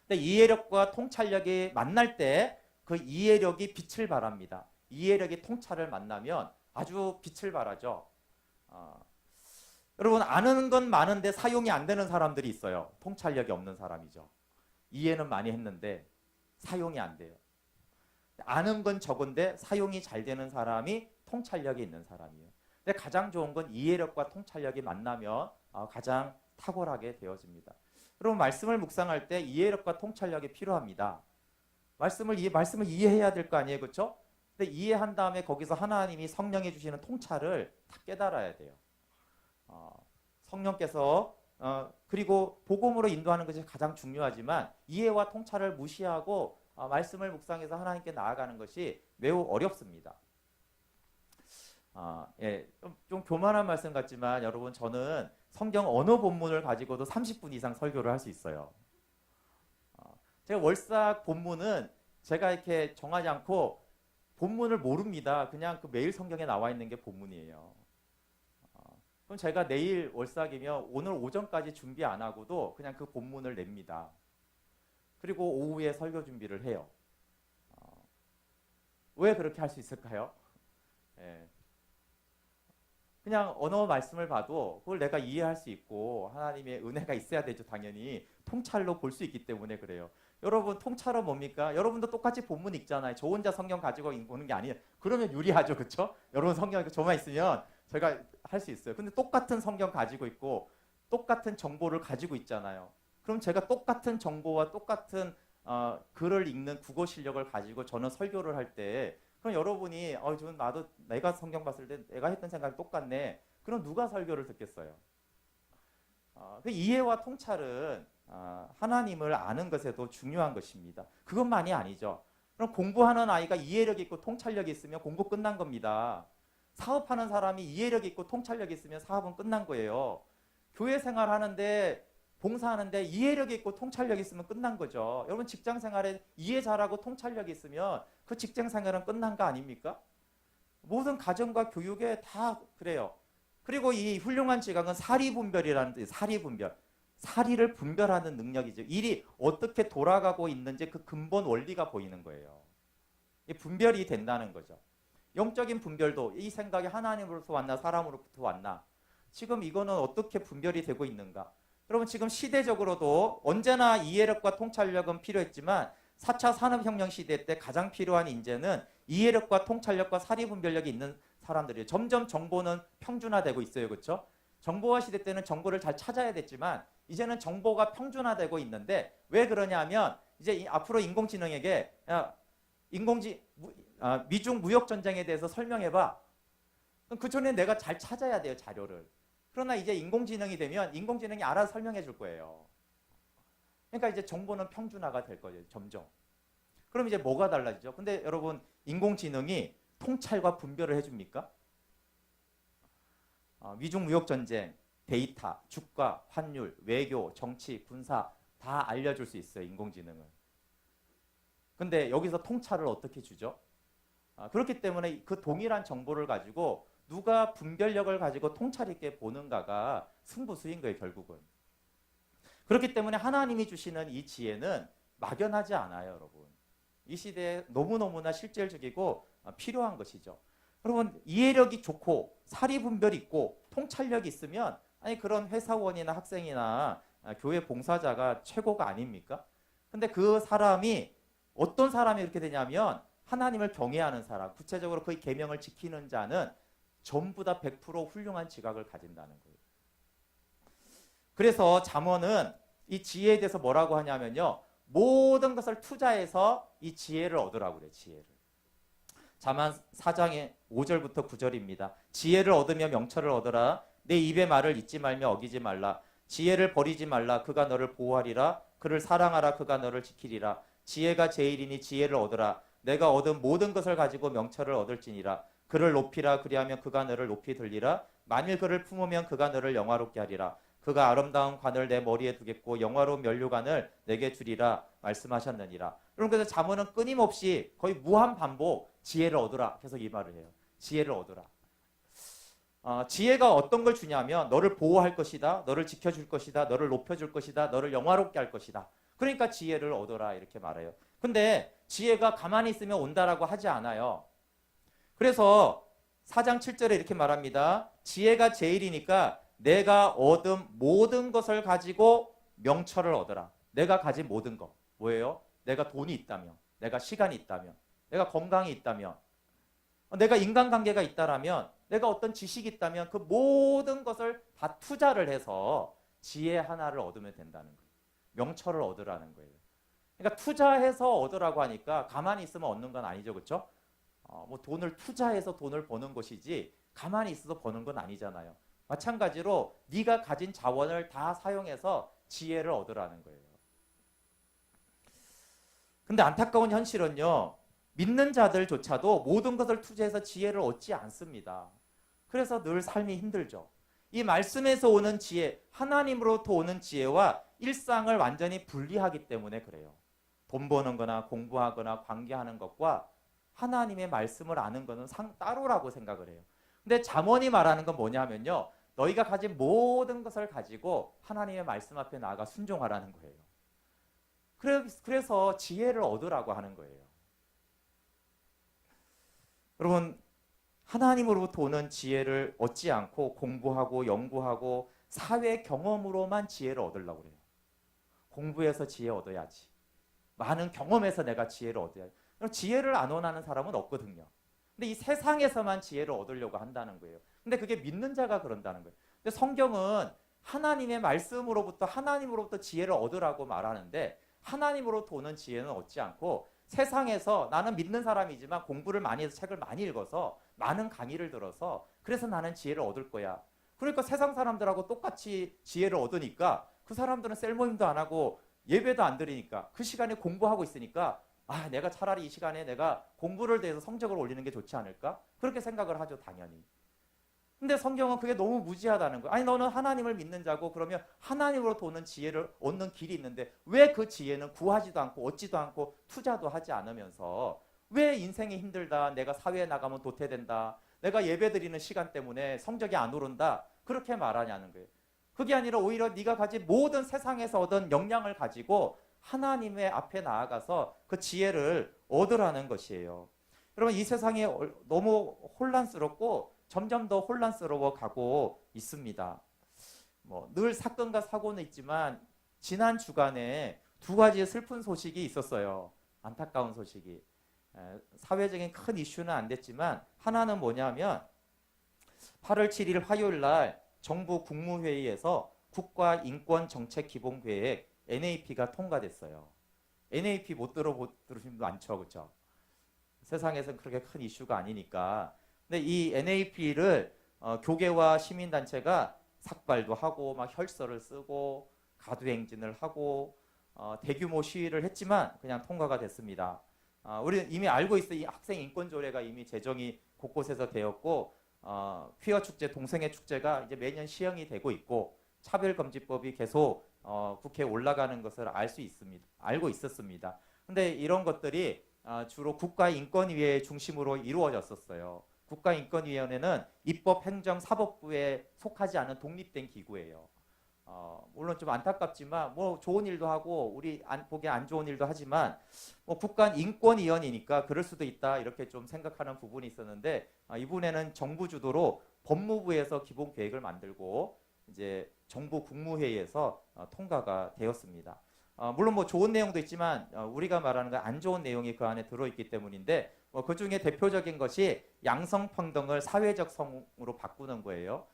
근데 이해력과 통찰력이 만날 때 그 이해력이 빛을 발합니다. 이해력이 통찰을 만나면 아주 빛을 발하죠. 여러분 아는 건 많은데 사용이 안 되는 사람들이 있어요. 통찰력이 없는 사람이죠. 이해는 많이 했는데 사용이 안 돼요. 아는 건 적은데 사용이 잘 되는 사람이 통찰력이 있는 사람이에요. 근데 가장 좋은 건 이해력과 통찰력이 만나면 가장 탁월하게 되어집니다. 여러분 말씀을 묵상할 때 이해력과 통찰력이 필요합니다. 말씀을 이해해야 될 거 아니에요, 그렇죠? 근데 이해한 다음에 거기서 하나님이 성령이 주시는 통찰을 다 깨달아야 돼요. 성령께서 그리고 복음으로 인도하는 것이 가장 중요하지만 이해와 통찰을 무시하고 말씀을 묵상해서 하나님께 나아가는 것이 매우 어렵습니다. 예, 좀 교만한 말씀 같지만 여러분 저는 성경 어느 본문을 가지고도 30분 이상 설교를 할 수 있어요. 제가 월삭 본문은 제가 이렇게 정하지 않고 본문을 모릅니다. 그냥 그 매일 성경에 나와 있는 게 본문이에요. 그럼 제가 내일 월삭이면 오늘 오전까지 준비 안 하고도 그냥 그 본문을 냅니다. 그리고 오후에 설교 준비를 해요. 왜 그렇게 할 수 있을까요? 예. 그냥 언어 말씀을 봐도 그걸 내가 이해할 수 있고 하나님의 은혜가 있어야 되죠. 당연히 통찰로 볼 수 있기 때문에 그래요. 여러분 통찰은 뭡니까? 여러분도 똑같이 본문 읽잖아요. 저 혼자 성경 가지고 보는 게 아니에요. 그러면 유리하죠. 그렇죠? 여러분 성경 저만 있으면 제가 할 수 있어요. 근데 똑같은 성경 가지고 있고 똑같은 정보를 가지고 있잖아요. 그럼 제가 똑같은 정보와 똑같은 글을 읽는 국어 실력을 가지고 저는 설교를 할 때 그럼 여러분이 저는 나도 내가 성경 봤을 때 내가 했던 생각이 똑같네. 그럼 누가 설교를 듣겠어요? 그 이해와 통찰은 하나님을 아는 것에도 중요한 것입니다. 그것만이 아니죠. 그럼 공부하는 아이가 이해력이 있고 통찰력이 있으면 공부 끝난 겁니다. 사업하는 사람이 이해력이 있고 통찰력이 있으면 사업은 끝난 거예요. 교회 생활하는데 봉사하는데 이해력이 있고 통찰력이 있으면 끝난 거죠. 여러분 직장 생활에 이해 잘하고 통찰력이 있으면 그 직장 생활은 끝난 거 아닙니까? 모든 가정과 교육에 다 그래요. 그리고 이 훌륭한 지각은 사리분별이라는 뜻이에요. 사리분별. 사리를 분별하는 능력이죠. 일이 어떻게 돌아가고 있는지 그 근본 원리가 보이는 거예요. 분별이 된다는 거죠. 영적인 분별도 이 생각이 하나님으로부터 왔나 사람으로부터 왔나 지금 이거는 어떻게 분별이 되고 있는가. 여러분 지금 시대적으로도 언제나 이해력과 통찰력은 필요했지만 4차 산업혁명 시대 때 가장 필요한 인재는 이해력과 통찰력과 사리분별력이 있는 사람들이에요. 점점 정보는 평준화되고 있어요. 그렇죠? 정보화 시대 때는 정보를 잘 찾아야 됐지만 이제는 정보가 평준화되고 있는데 왜 그러냐면 이제 앞으로 인공지능에게 미중 무역 전쟁에 대해서 설명해봐. 그럼 그 전에 내가 잘 찾아야 돼요. 자료를. 그러나 이제 인공지능이 되면 인공지능이 알아서 설명해 줄 거예요. 그러니까 이제 정보는 평준화가 될 거예요. 점점. 그럼 이제 뭐가 달라지죠? 근데 여러분 인공지능이 통찰과 분별을 해줍니까? 미중무역전쟁, 데이터, 주가, 환율, 외교, 정치, 군사 다 알려줄 수 있어요. 인공지능은. 근데 여기서 통찰을 어떻게 주죠? 그렇기 때문에 그 동일한 정보를 가지고 누가 분별력을 가지고 통찰 있게 보는가가 승부수인 거예요. 결국은. 그렇기 때문에 하나님이 주시는 이 지혜는 막연하지 않아요. 여러분. 이 시대에 너무너무나 실질적이고 필요한 것이죠. 여러분 이해력이 좋고 사리분별이 있고 통찰력이 있으면 아니 그런 회사원이나 학생이나 교회 봉사자가 최고가 아닙니까? 근데 그 사람이 어떤 사람이 이렇게 되냐면 하나님을 경외하는 사람, 구체적으로 그의 계명을 지키는 자는 전부 다 100% 훌륭한 지각을 가진다는 거예요. 그래서 잠언은 이 지혜에 대해서 뭐라고 하냐면요. 모든 것을 투자해서 이 지혜를 얻으라고 그래요. 지혜를. 잠언 4장의 5절부터 9절입니다. 지혜를 얻으며 명철을 얻어라. 내 입의 말을 잊지 말며 어기지 말라. 지혜를 버리지 말라. 그가 너를 보호하리라. 그를 사랑하라. 그가 너를 지키리라. 지혜가 제일이니 지혜를 얻으라. 내가 얻은 모든 것을 가지고 명철을 얻을지니라. 그를 높이라. 그리하면 그가 너를 높이 들리라. 만일 그를 품으면 그가 너를 영화롭게 하리라. 그가 아름다운 관을 내 머리에 두겠고 영화로운 면류관을 내게 주리라 말씀하셨느니라. 여러분 그래서 잠언은 끊임없이 거의 무한 반복 지혜를 얻으라 계속 이 말을 해요. 지혜를 얻으라. 지혜가 어떤 걸 주냐면 너를 보호할 것이다. 너를 지켜줄 것이다. 너를 높여줄 것이다. 너를 영화롭게 할 것이다. 그러니까 지혜를 얻어라 이렇게 말해요. 근데 지혜가 가만히 있으면 온다라고 하지 않아요. 그래서 4장 7절에 이렇게 말합니다. 지혜가 제일이니까 내가 얻은 모든 것을 가지고 명철을 얻어라. 내가 가진 모든 것. 뭐예요? 내가 돈이 있다면, 내가 시간이 있다면, 내가 건강이 있다면, 내가 인간관계가 있다라면, 내가 어떤 지식이 있다면 그 모든 것을 다 투자를 해서 지혜 하나를 얻으면 된다는 거예요. 명철을 얻으라는 거예요. 그러니까 투자해서 얻으라고 하니까 가만히 있으면 얻는 건 아니죠. 그렇죠? 뭐 돈을 투자해서 돈을 버는 것이지 가만히 있어서 버는 건 아니잖아요. 마찬가지로 네가 가진 자원을 다 사용해서 지혜를 얻으라는 거예요. 근데 안타까운 현실은요. 믿는 자들조차도 모든 것을 투자해서 지혜를 얻지 않습니다. 그래서 늘 삶이 힘들죠. 이 말씀에서 오는 지혜, 하나님으로부터 오는 지혜와 일상을 완전히 분리하기 때문에 그래요. 돈 버는 거나 공부하거나 관계하는 것과 하나님의 말씀을 아는 것은 따로라고 생각을 해요. 근데 잠언이 말하는 건 뭐냐면요. 너희가 가진 모든 것을 가지고 하나님의 말씀 앞에 나아가 순종하라는 거예요. 그래서 지혜를 얻으라고 하는 거예요. 여러분 하나님으로부터 오는 지혜를 얻지 않고 공부하고 연구하고 사회 경험으로만 지혜를 얻으려고 그래요. 공부해서 지혜 얻어야지. 많은 경험에서 내가 지혜를 얻어야지. 지혜를 안 원하는 사람은 없거든요. 근데 이 세상에서만 지혜를 얻으려고 한다는 거예요. 근데 그게 믿는 자가 그런다는 거예요. 근데 성경은 하나님의 말씀으로부터 지혜를 얻으라고 말하는데 하나님으로부터 오는 지혜는 얻지 않고 세상에서 나는 믿는 사람이지만 공부를 많이 해서 책을 많이 읽어서 많은 강의를 들어서 그래서 나는 지혜를 얻을 거야. 그러니까 세상 사람들하고 똑같이 지혜를 얻으니까 그 사람들은 셀모임도 안 하고 예배도 안 드리니까 그 시간에 공부하고 있으니까 내가 차라리 이 시간에 내가 공부를 해서 성적을 올리는 게 좋지 않을까? 그렇게 생각을 하죠, 당연히. 근데 성경은 그게 너무 무지하다는 거예요. 아니 너는 하나님을 믿는 자고 그러면 하나님으로부터 오는 지혜를 얻는 길이 있는데 왜 그 지혜는 구하지도 않고 얻지도 않고 투자도 하지 않으면서 왜 인생이 힘들다, 내가 사회에 나가면 도태된다, 내가 예배드리는 시간 때문에 성적이 안 오른다 그렇게 말하냐는 거예요. 그게 아니라 오히려 네가 가진 모든 세상에서 얻은 역량을 가지고 하나님의 앞에 나아가서 그 지혜를 얻으라는 것이에요. 여러분 이 세상이 너무 혼란스럽고 점점 더 혼란스러워 가고 있습니다. 늘 사건과 사고는 있지만 지난 주간에 두 가지 슬픈 소식이 있었어요. 안타까운 소식이. 사회적인 큰 이슈는 안 됐지만 하나는 뭐냐면 8월 7일 화요일 날 정부 국무회의에서 국가인권정책기본계획 NAP가 통과됐어요. NAP 못 들으신 분 많죠, 그렇죠? 세상에서는 그렇게 큰 이슈가 아니니까. 근데 이 NAP를 교계와 시민단체가 삭발도 하고 막 혈서를 쓰고 가두행진을 하고 대규모 시위를 했지만 그냥 통과가 됐습니다. 우리는 이미 알고 있어요. 이 학생 인권 조례가 이미 제정이 곳곳에서 되었고 퀴어 축제, 동성애 축제가 이제 매년 시행이 되고 있고 차별금지법이 계속 국회에 올라가는 것을 알고 있었습니다. 근데 이런 것들이 주로 국가인권위의 중심으로 이루어졌었어요. 국가인권위원회는 입법, 행정, 사법부에 속하지 않은 독립된 기구예요. 물론 좀 안타깝지만 뭐 좋은 일도 하고 우리 보기에 안 좋은 일도 하지만 뭐 국가인권위원회니까 그럴 수도 있다 이렇게 좀 생각하는 부분이 있었는데 이번에는 정부 주도로 법무부에서 기본 계획을 만들고 이제 정부 국무회의에서 통과가 되었습니다. 물론 뭐 좋은 내용도 있지만 우리가 말하는 건 안 좋은 내용이 그 안에 들어있기 때문인데 그 중에 대표적인 것이 양성평등을 사회적 성으로 바꾸는 거예요.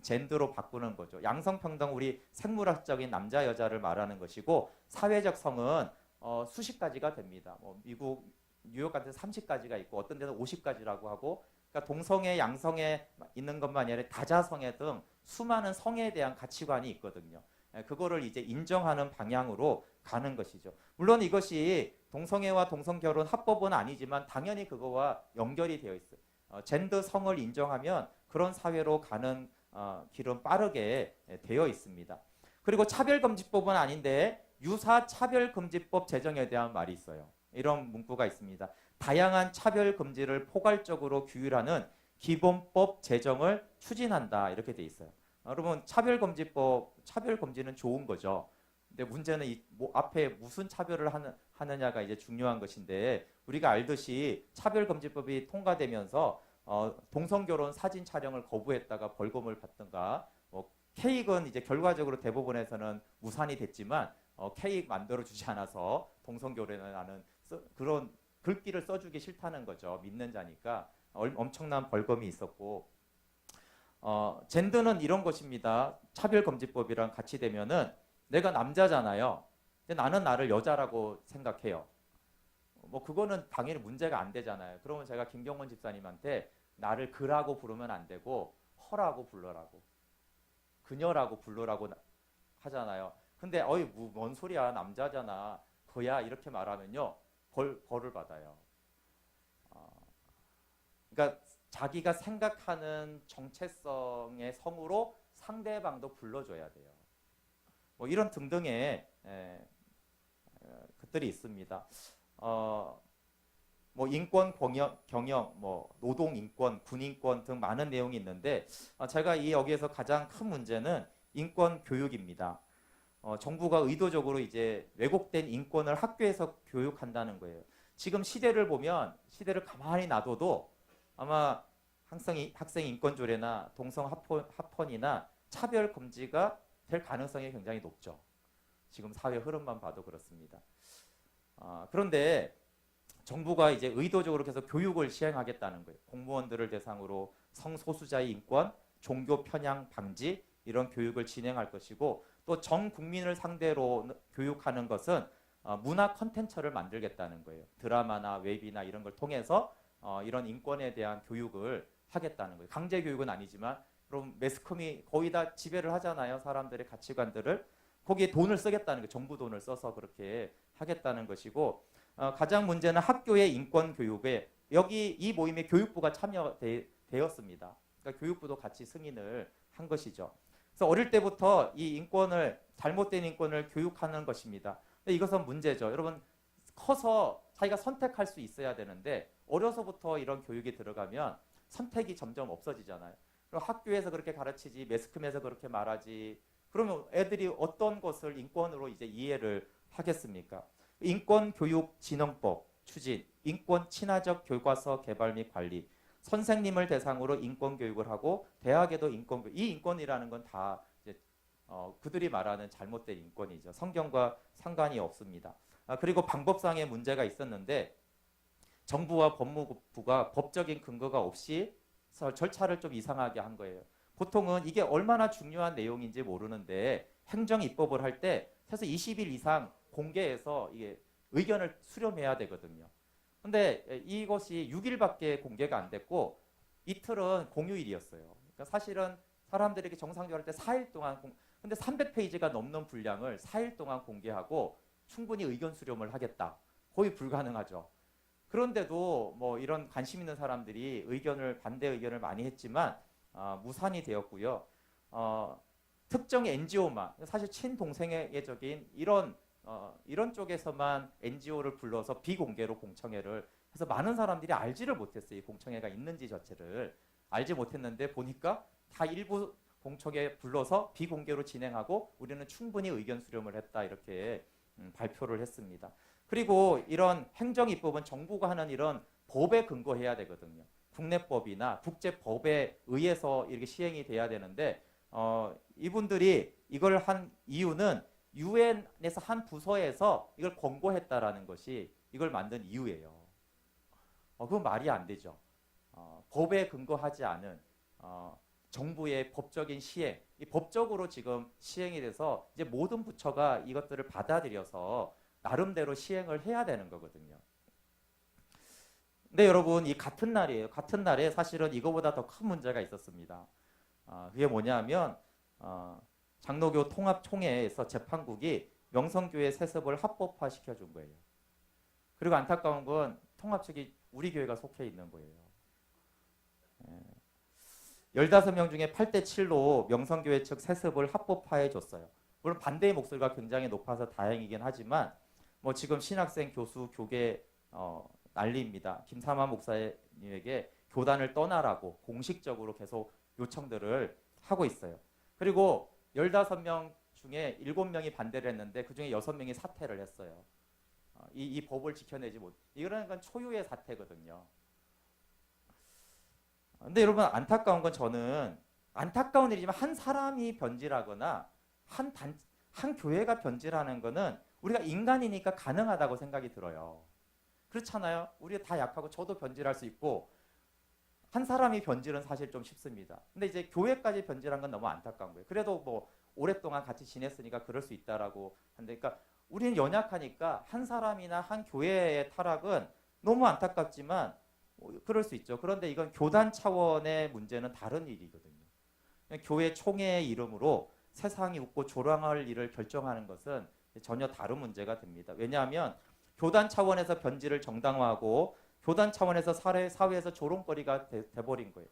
젠더로 바꾸는 거죠. 양성평등 우리 생물학적인 남자 여자를 말하는 것이고 사회적 성은 수십 가지가 됩니다. 뭐 미국 뉴욕 같은 30가지가 있고 어떤 데는 50가지라고 하고 그러니까 동성애, 양성애 있는 것만이 아니라 다자성애 등 수많은 성에 대한 가치관이 있거든요. 그거를 이제 인정하는 방향으로 가는 것이죠. 물론 이것이 동성애와 동성결혼 합법은 아니지만 당연히 그거와 연결이 되어 있어요. 젠더 성을 인정하면 그런 사회로 가는 길은 빠르게 되어 있습니다. 그리고 차별금지법은 아닌데 유사차별금지법 제정에 대한 말이 있어요. 이런 문구가 있습니다. 다양한 차별금지를 포괄적으로 규율하는 기본법 제정을 추진한다 이렇게 돼 있어요. 여러분 차별금지는 좋은 거죠. 근데 문제는 앞에 무슨 차별을 하느냐가 이제 중요한 것인데 우리가 알듯이 차별금지법이 통과되면서 동성결혼 사진 촬영을 거부했다가 벌금을 받든가 케이크는 이제 결과적으로 대법원에서는 무산이 됐지만 케이크 만들어주지 않아서 동성결혼을 하는 그런 글귀를 써주기 싫다는 거죠. 믿는 자니까 엄청난 벌금이 있었고 젠더는 이런 것입니다. 차별금지법이랑 같이 되면은 내가 남자잖아요. 근데 나는 나를 여자라고 생각해요. 뭐 그거는 당연히 문제가 안 되잖아요. 그러면 제가 김경원 집사님한테 나를 그라고 부르면 안 되고 허라고 불러라고 그녀라고 불러라고 하잖아요. 근데 뭔 소리야 남자잖아 그야 이렇게 말하면요 벌을 받아요. 그러니까 자기가 생각하는 정체성의 성으로 상대방도 불러줘야 돼요. 뭐 이런 등등의 것들이 있습니다. 뭐 인권 경영, 뭐 노동 인권, 군 인권 등 많은 내용이 있는데 제가 여기에서 가장 큰 문제는 인권 교육입니다. 정부가 의도적으로 이제 왜곡된 인권을 학교에서 교육한다는 거예요. 지금 시대를 보면 시대를 가만히 놔둬도 아마 학생 인권 조례나 동성 합헌이나 차별 금지가 될 가능성이 굉장히 높죠. 지금 사회 흐름만 봐도 그렇습니다. 그런데 정부가 이제 의도적으로 계속 교육을 시행하겠다는 거예요. 공무원들을 대상으로 성소수자의 인권, 종교 편향 방지 이런 교육을 진행할 것이고 또 전 국민을 상대로 교육하는 것은 문화 컨텐츠를 만들겠다는 거예요. 드라마나 웹이나 이런 걸 통해서 이런 인권에 대한 교육을 하겠다는 거예요. 강제 교육은 아니지만 그럼 매스컴이 거의 다 지배를 하잖아요. 사람들의 가치관들을. 거기에 돈을 쓰겠다는 거예요. 정부 돈을 써서 그렇게 하겠다는 것이고 가장 문제는 학교의 인권 교육에 여기 이 모임에 교육부가 참여되었습니다. 그러니까 교육부도 같이 승인을 한 것이죠. 그래서 어릴 때부터 이 잘못된 인권을 교육하는 것입니다. 근데 이것은 문제죠. 여러분 커서 자기가 선택할 수 있어야 되는데 어려서부터 이런 교육이 들어가면 선택이 점점 없어지잖아요. 그럼 학교에서 그렇게 가르치지 매스컴에서 그렇게 말하지 그러면 애들이 어떤 것을 인권으로 이제 이해를 하겠습니까? 인권교육진흥법 추진, 인권 친화적 교과서 개발 및 관리, 선생님을 대상으로 인권교육을 하고 대학에도 인권교육, 이 인권이라는 건 다 그들이 말하는 잘못된 인권이죠. 성경과 상관이 없습니다. 그리고 방법상의 문제가 있었는데 정부와 법무부가 법적인 근거가 없이 절차를 좀 이상하게 한 거예요. 보통은 이게 얼마나 중요한 내용인지 모르는데 행정 입법을 할 때 최소 20일 이상 공개해서 이게 의견을 수렴해야 되거든요. 근데 이것이 6일밖에 공개가 안 됐고 이틀은 공휴일이었어요. 그러니까 사실은 사람들에게 정상적으로 할 때 4일 동안 근데 300페이지가 넘는 분량을 4일 동안 공개하고 충분히 의견 수렴을 하겠다. 거의 불가능하죠. 그런데도 뭐 이런 관심 있는 사람들이 반대 의견을 많이 했지만 무산이 되었고요. 특정 NGO만, 사실 친동성애적인 이런 쪽에서만 NGO를 불러서 비공개로 공청회를 해서 많은 사람들이 알지를 못했어요. 이 공청회가 있는지 자체를 알지 못했는데 보니까 다 일부 공청회 불러서 비공개로 진행하고 우리는 충분히 의견 수렴을 했다, 이렇게 발표를 했습니다. 그리고 이런 행정입법은 정부가 하는 이런 법에 근거해야 되거든요. 국내법이나 국제법에 의해서 이렇게 시행이 돼야 되는데 이분들이 이걸 한 이유는 유엔에서 한 부서에서 이걸 권고했다라는 것이 이걸 만든 이유예요. 그건 말이 안 되죠. 법에 근거하지 않은 정부의 법적인 시행, 이 법적으로 지금 시행이 돼서 이제 모든 부처가 이것들을 받아들여서 나름대로 시행을 해야 되는 거거든요. 근데 여러분, 이 같은 날이에요. 같은 날에 사실은 이거보다 더 큰 문제가 있었습니다. 그게 뭐냐면 장로교 통합총회에서 재판국이 명성교회 세습을 합법화 시켜준 거예요. 그리고 안타까운 건 통합 측이 우리 교회가 속해 있는 거예요. 15명 중에 8대7로 명성교회 측 세습을 합법화해 줬어요. 물론 반대의 목소리가 굉장히 높아서 다행이긴 하지만 뭐 지금 신학생, 교수, 교계 난리입니다. 김삼환 목사님에게 교단을 떠나라고 공식적으로 계속 요청들을 하고 있어요. 그리고 15명 중에 7명이 반대를 했는데 그중에 6명이 사퇴를 했어요. 이 법을 지켜내지 못. 이거는 건 초유의 사태거든요. 근데 여러분, 안타까운 건 저는 안타까운 일이지만 한 사람이 변질하거나 한 교회가 변질하는 거는 우리가 인간이니까 가능하다고 생각이 들어요. 그렇잖아요. 우리가 다 약하고 저도 변질할 수 있고 한 사람이 변질은 사실 좀 쉽습니다. 근데 이제 교회까지 변질한 건 너무 안타까운 거예요. 그래도 뭐 오랫동안 같이 지냈으니까 그럴 수 있다라고 하는데, 그러니까 우리는 연약하니까 한 사람이나 한 교회의 타락은 너무 안타깝지만 그럴 수 있죠. 그런데 이건 교단 차원의 문제는 다른 일이거든요. 교회 총회의 이름으로 세상이 웃고 조롱할 일을 결정하는 것은 전혀 다른 문제가 됩니다. 왜냐하면 교단 차원에서 변질을 정당화하고 교단 차원에서 사회에서 조롱거리가 돼버린 거예요.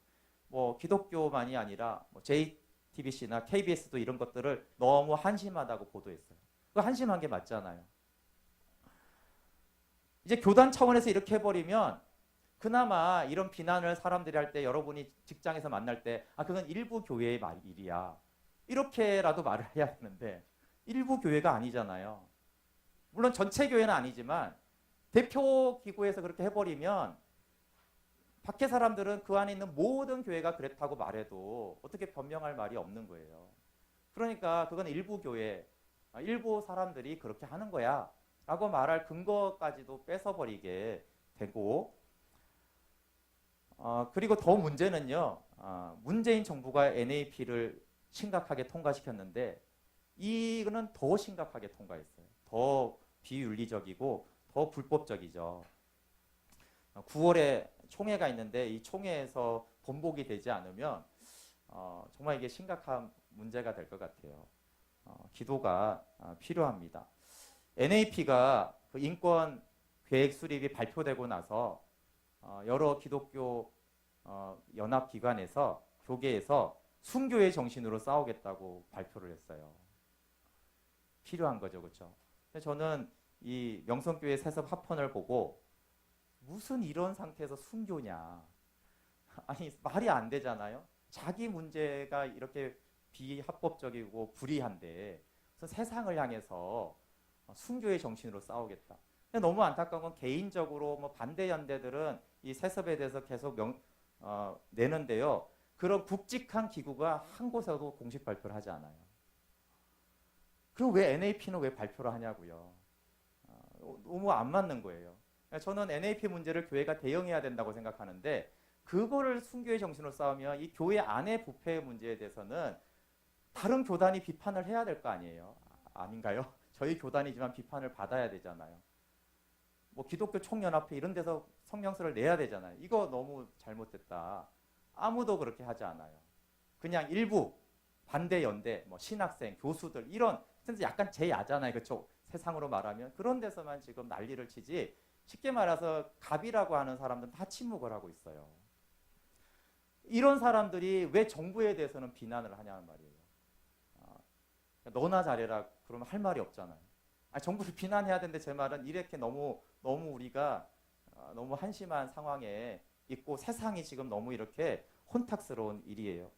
뭐 기독교만이 아니라 뭐 JTBC나 KBS도 이런 것들을 너무 한심하다고 보도했어요. 그 한심한 게 맞잖아요. 이제 교단 차원에서 이렇게 해버리면 그나마 이런 비난을 사람들이 할 때, 여러분이 직장에서 만날 때 그건 일부 교회의 일이야, 이렇게라도 말을 해야 되는데 일부 교회가 아니잖아요. 물론 전체 교회는 아니지만 대표 기구에서 그렇게 해버리면 밖에 사람들은 그 안에 있는 모든 교회가 그랬다고 말해도 어떻게 변명할 말이 없는 거예요. 그러니까 그건 일부 교회, 일부 사람들이 그렇게 하는 거야 라고 말할 근거까지도 뺏어버리게 되고, 그리고 더 문제는요, 문재인 정부가 NAP를 심각하게 통과시켰는데 이거는 더 심각하게 통과했어요. 더 비윤리적이고 더 불법적이죠. 9월에 총회가 있는데 이 총회에서 번복이 되지 않으면 정말 이게 심각한 문제가 될 것 같아요. 기도가 필요합니다. NAP가 그 인권 계획 수립이 발표되고 나서 여러 기독교 연합기관에서 교계에서 순교의 정신으로 싸우겠다고 발표를 했어요. 필요한 거죠, 그렇죠? 저는 이 명성교회 세습 합헌을 보고 무슨 이런 상태에서 순교냐, 아니 말이 안 되잖아요. 자기 문제가 이렇게 비합법적이고 불의한데 세상을 향해서 순교의 정신으로 싸우겠다. 근데 너무 안타까운 건 개인적으로 뭐 반대 연대들은 이 세습에 대해서 계속 내는데요. 그런 굵직한 기구가 한 곳에도 공식 발표를 하지 않아요. 그럼 왜 NAP는 왜 발표를 하냐고요. 너무 안 맞는 거예요. 저는 NAP 문제를 교회가 대응해야 된다고 생각하는데 그거를 순교의 정신으로 싸우면 이 교회 안의 부패 문제에 대해서는 다른 교단이 비판을 해야 될 거 아니에요. 아닌가요? 저희 교단이지만 비판을 받아야 되잖아요. 뭐 기독교 총연합회 이런 데서 성명서를 내야 되잖아요. 이거 너무 잘못됐다. 아무도 그렇게 하지 않아요. 그냥 일부 반대 연대, 뭐 신학생, 교수들 이런 진짜 약간 제야잖아요, 그렇죠? 세상으로 말하면 그런 데서만 지금 난리를 치지. 쉽게 말해서 갑이라고 하는 사람들은 다 침묵을 하고 있어요. 이런 사람들이 왜 정부에 대해서는 비난을 하냐는 말이에요. 너나 잘해라 그러면 할 말이 없잖아요. 정부를 비난해야 되는데 제 말은 이렇게 너무 우리가 너무 한심한 상황에 있고 세상이 지금 너무 이렇게 혼탁스러운 일이에요.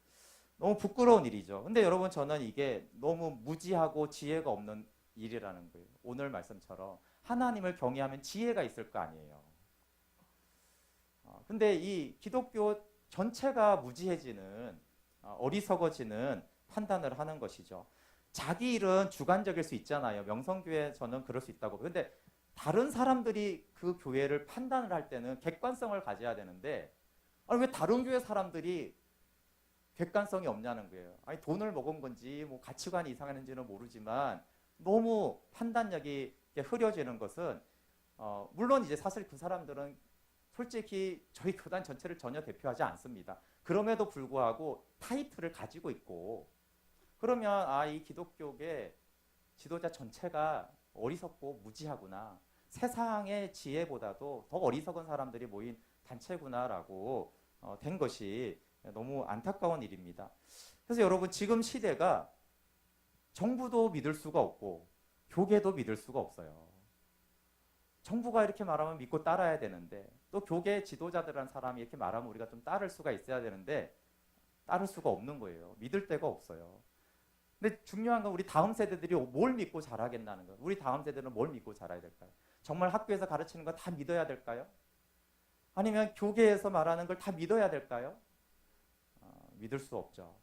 너무 부끄러운 일이죠. 근데 여러분 저는 이게 너무 무지하고 지혜가 없는 일이라는 거예요. 오늘 말씀처럼 하나님을 경외하면 지혜가 있을 거 아니에요. 근데 이 기독교 전체가 무지해지는 어리석어지는 판단을 하는 것이죠. 자기 일은 주관적일 수 있잖아요. 명성교회 저는 그럴 수 있다고. 근데 다른 사람들이 그 교회를 판단을 할 때는 객관성을 가져야 되는데 왜 다른 교회 사람들이 객관성이 없냐는 거예요. 돈을 먹은 건지 뭐 가치관이 이상했는지는 모르지만 너무 판단력이 흐려지는 것은 물론 이제 사실 그 사람들은 솔직히 저희 교단 전체를 전혀 대표하지 않습니다. 그럼에도 불구하고 타이틀을 가지고 있고 그러면 이 기독교계 지도자 전체가 어리석고 무지하구나. 세상의 지혜보다도 더 어리석은 사람들이 모인 단체구나라고 된 것이 너무 안타까운 일입니다. 그래서 여러분 지금 시대가 정부도 믿을 수가 없고 교계도 믿을 수가 없어요. 정부가 이렇게 말하면 믿고 따라야 되는데 또 교계 지도자들이라는 사람이 이렇게 말하면 우리가 좀 따를 수가 있어야 되는데 따를 수가 없는 거예요. 믿을 데가 없어요. 근데 중요한 건 우리 다음 세대들이 뭘 믿고 자라겠다는 거예요. 우리 다음 세대는 뭘 믿고 자라야 될까요? 정말 학교에서 가르치는 거 다 믿어야 될까요? 아니면 교계에서 말하는 걸 다 믿어야 될까요? 믿을 수 없죠.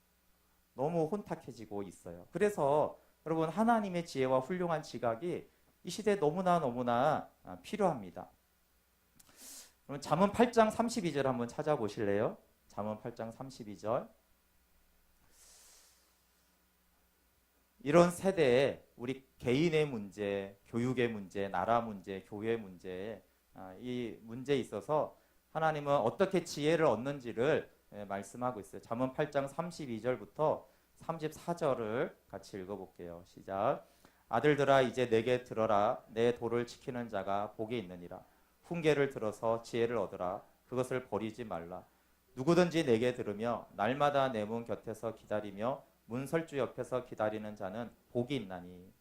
너무 혼탁해지고 있어요. 그래서 여러분 하나님의 지혜와 훌륭한 지각이 이 시대에 너무나 필요합니다. 그럼 잠언 8장 32절 한번 찾아보실래요? 잠언 8장 32절. 이런 세대에 우리 개인의 문제, 교육의 문제, 나라 문제, 교회 문제, 이 문제에 있어서 하나님은 어떻게 지혜를 얻는지를 말씀하고 있어요. 잠언 8장 32절부터 34절을 같이 읽어볼게요. 시작. 아들들아 이제 내게 들어라. 내 도를 지키는 자가 복이 있느니라. 훈계를 들어서 지혜를 얻으라. 그것을 버리지 말라. 누구든지 내게 들으며 날마다 내 문 곁에서 기다리며 문설주 옆에서 기다리는 자는 복이 있나니.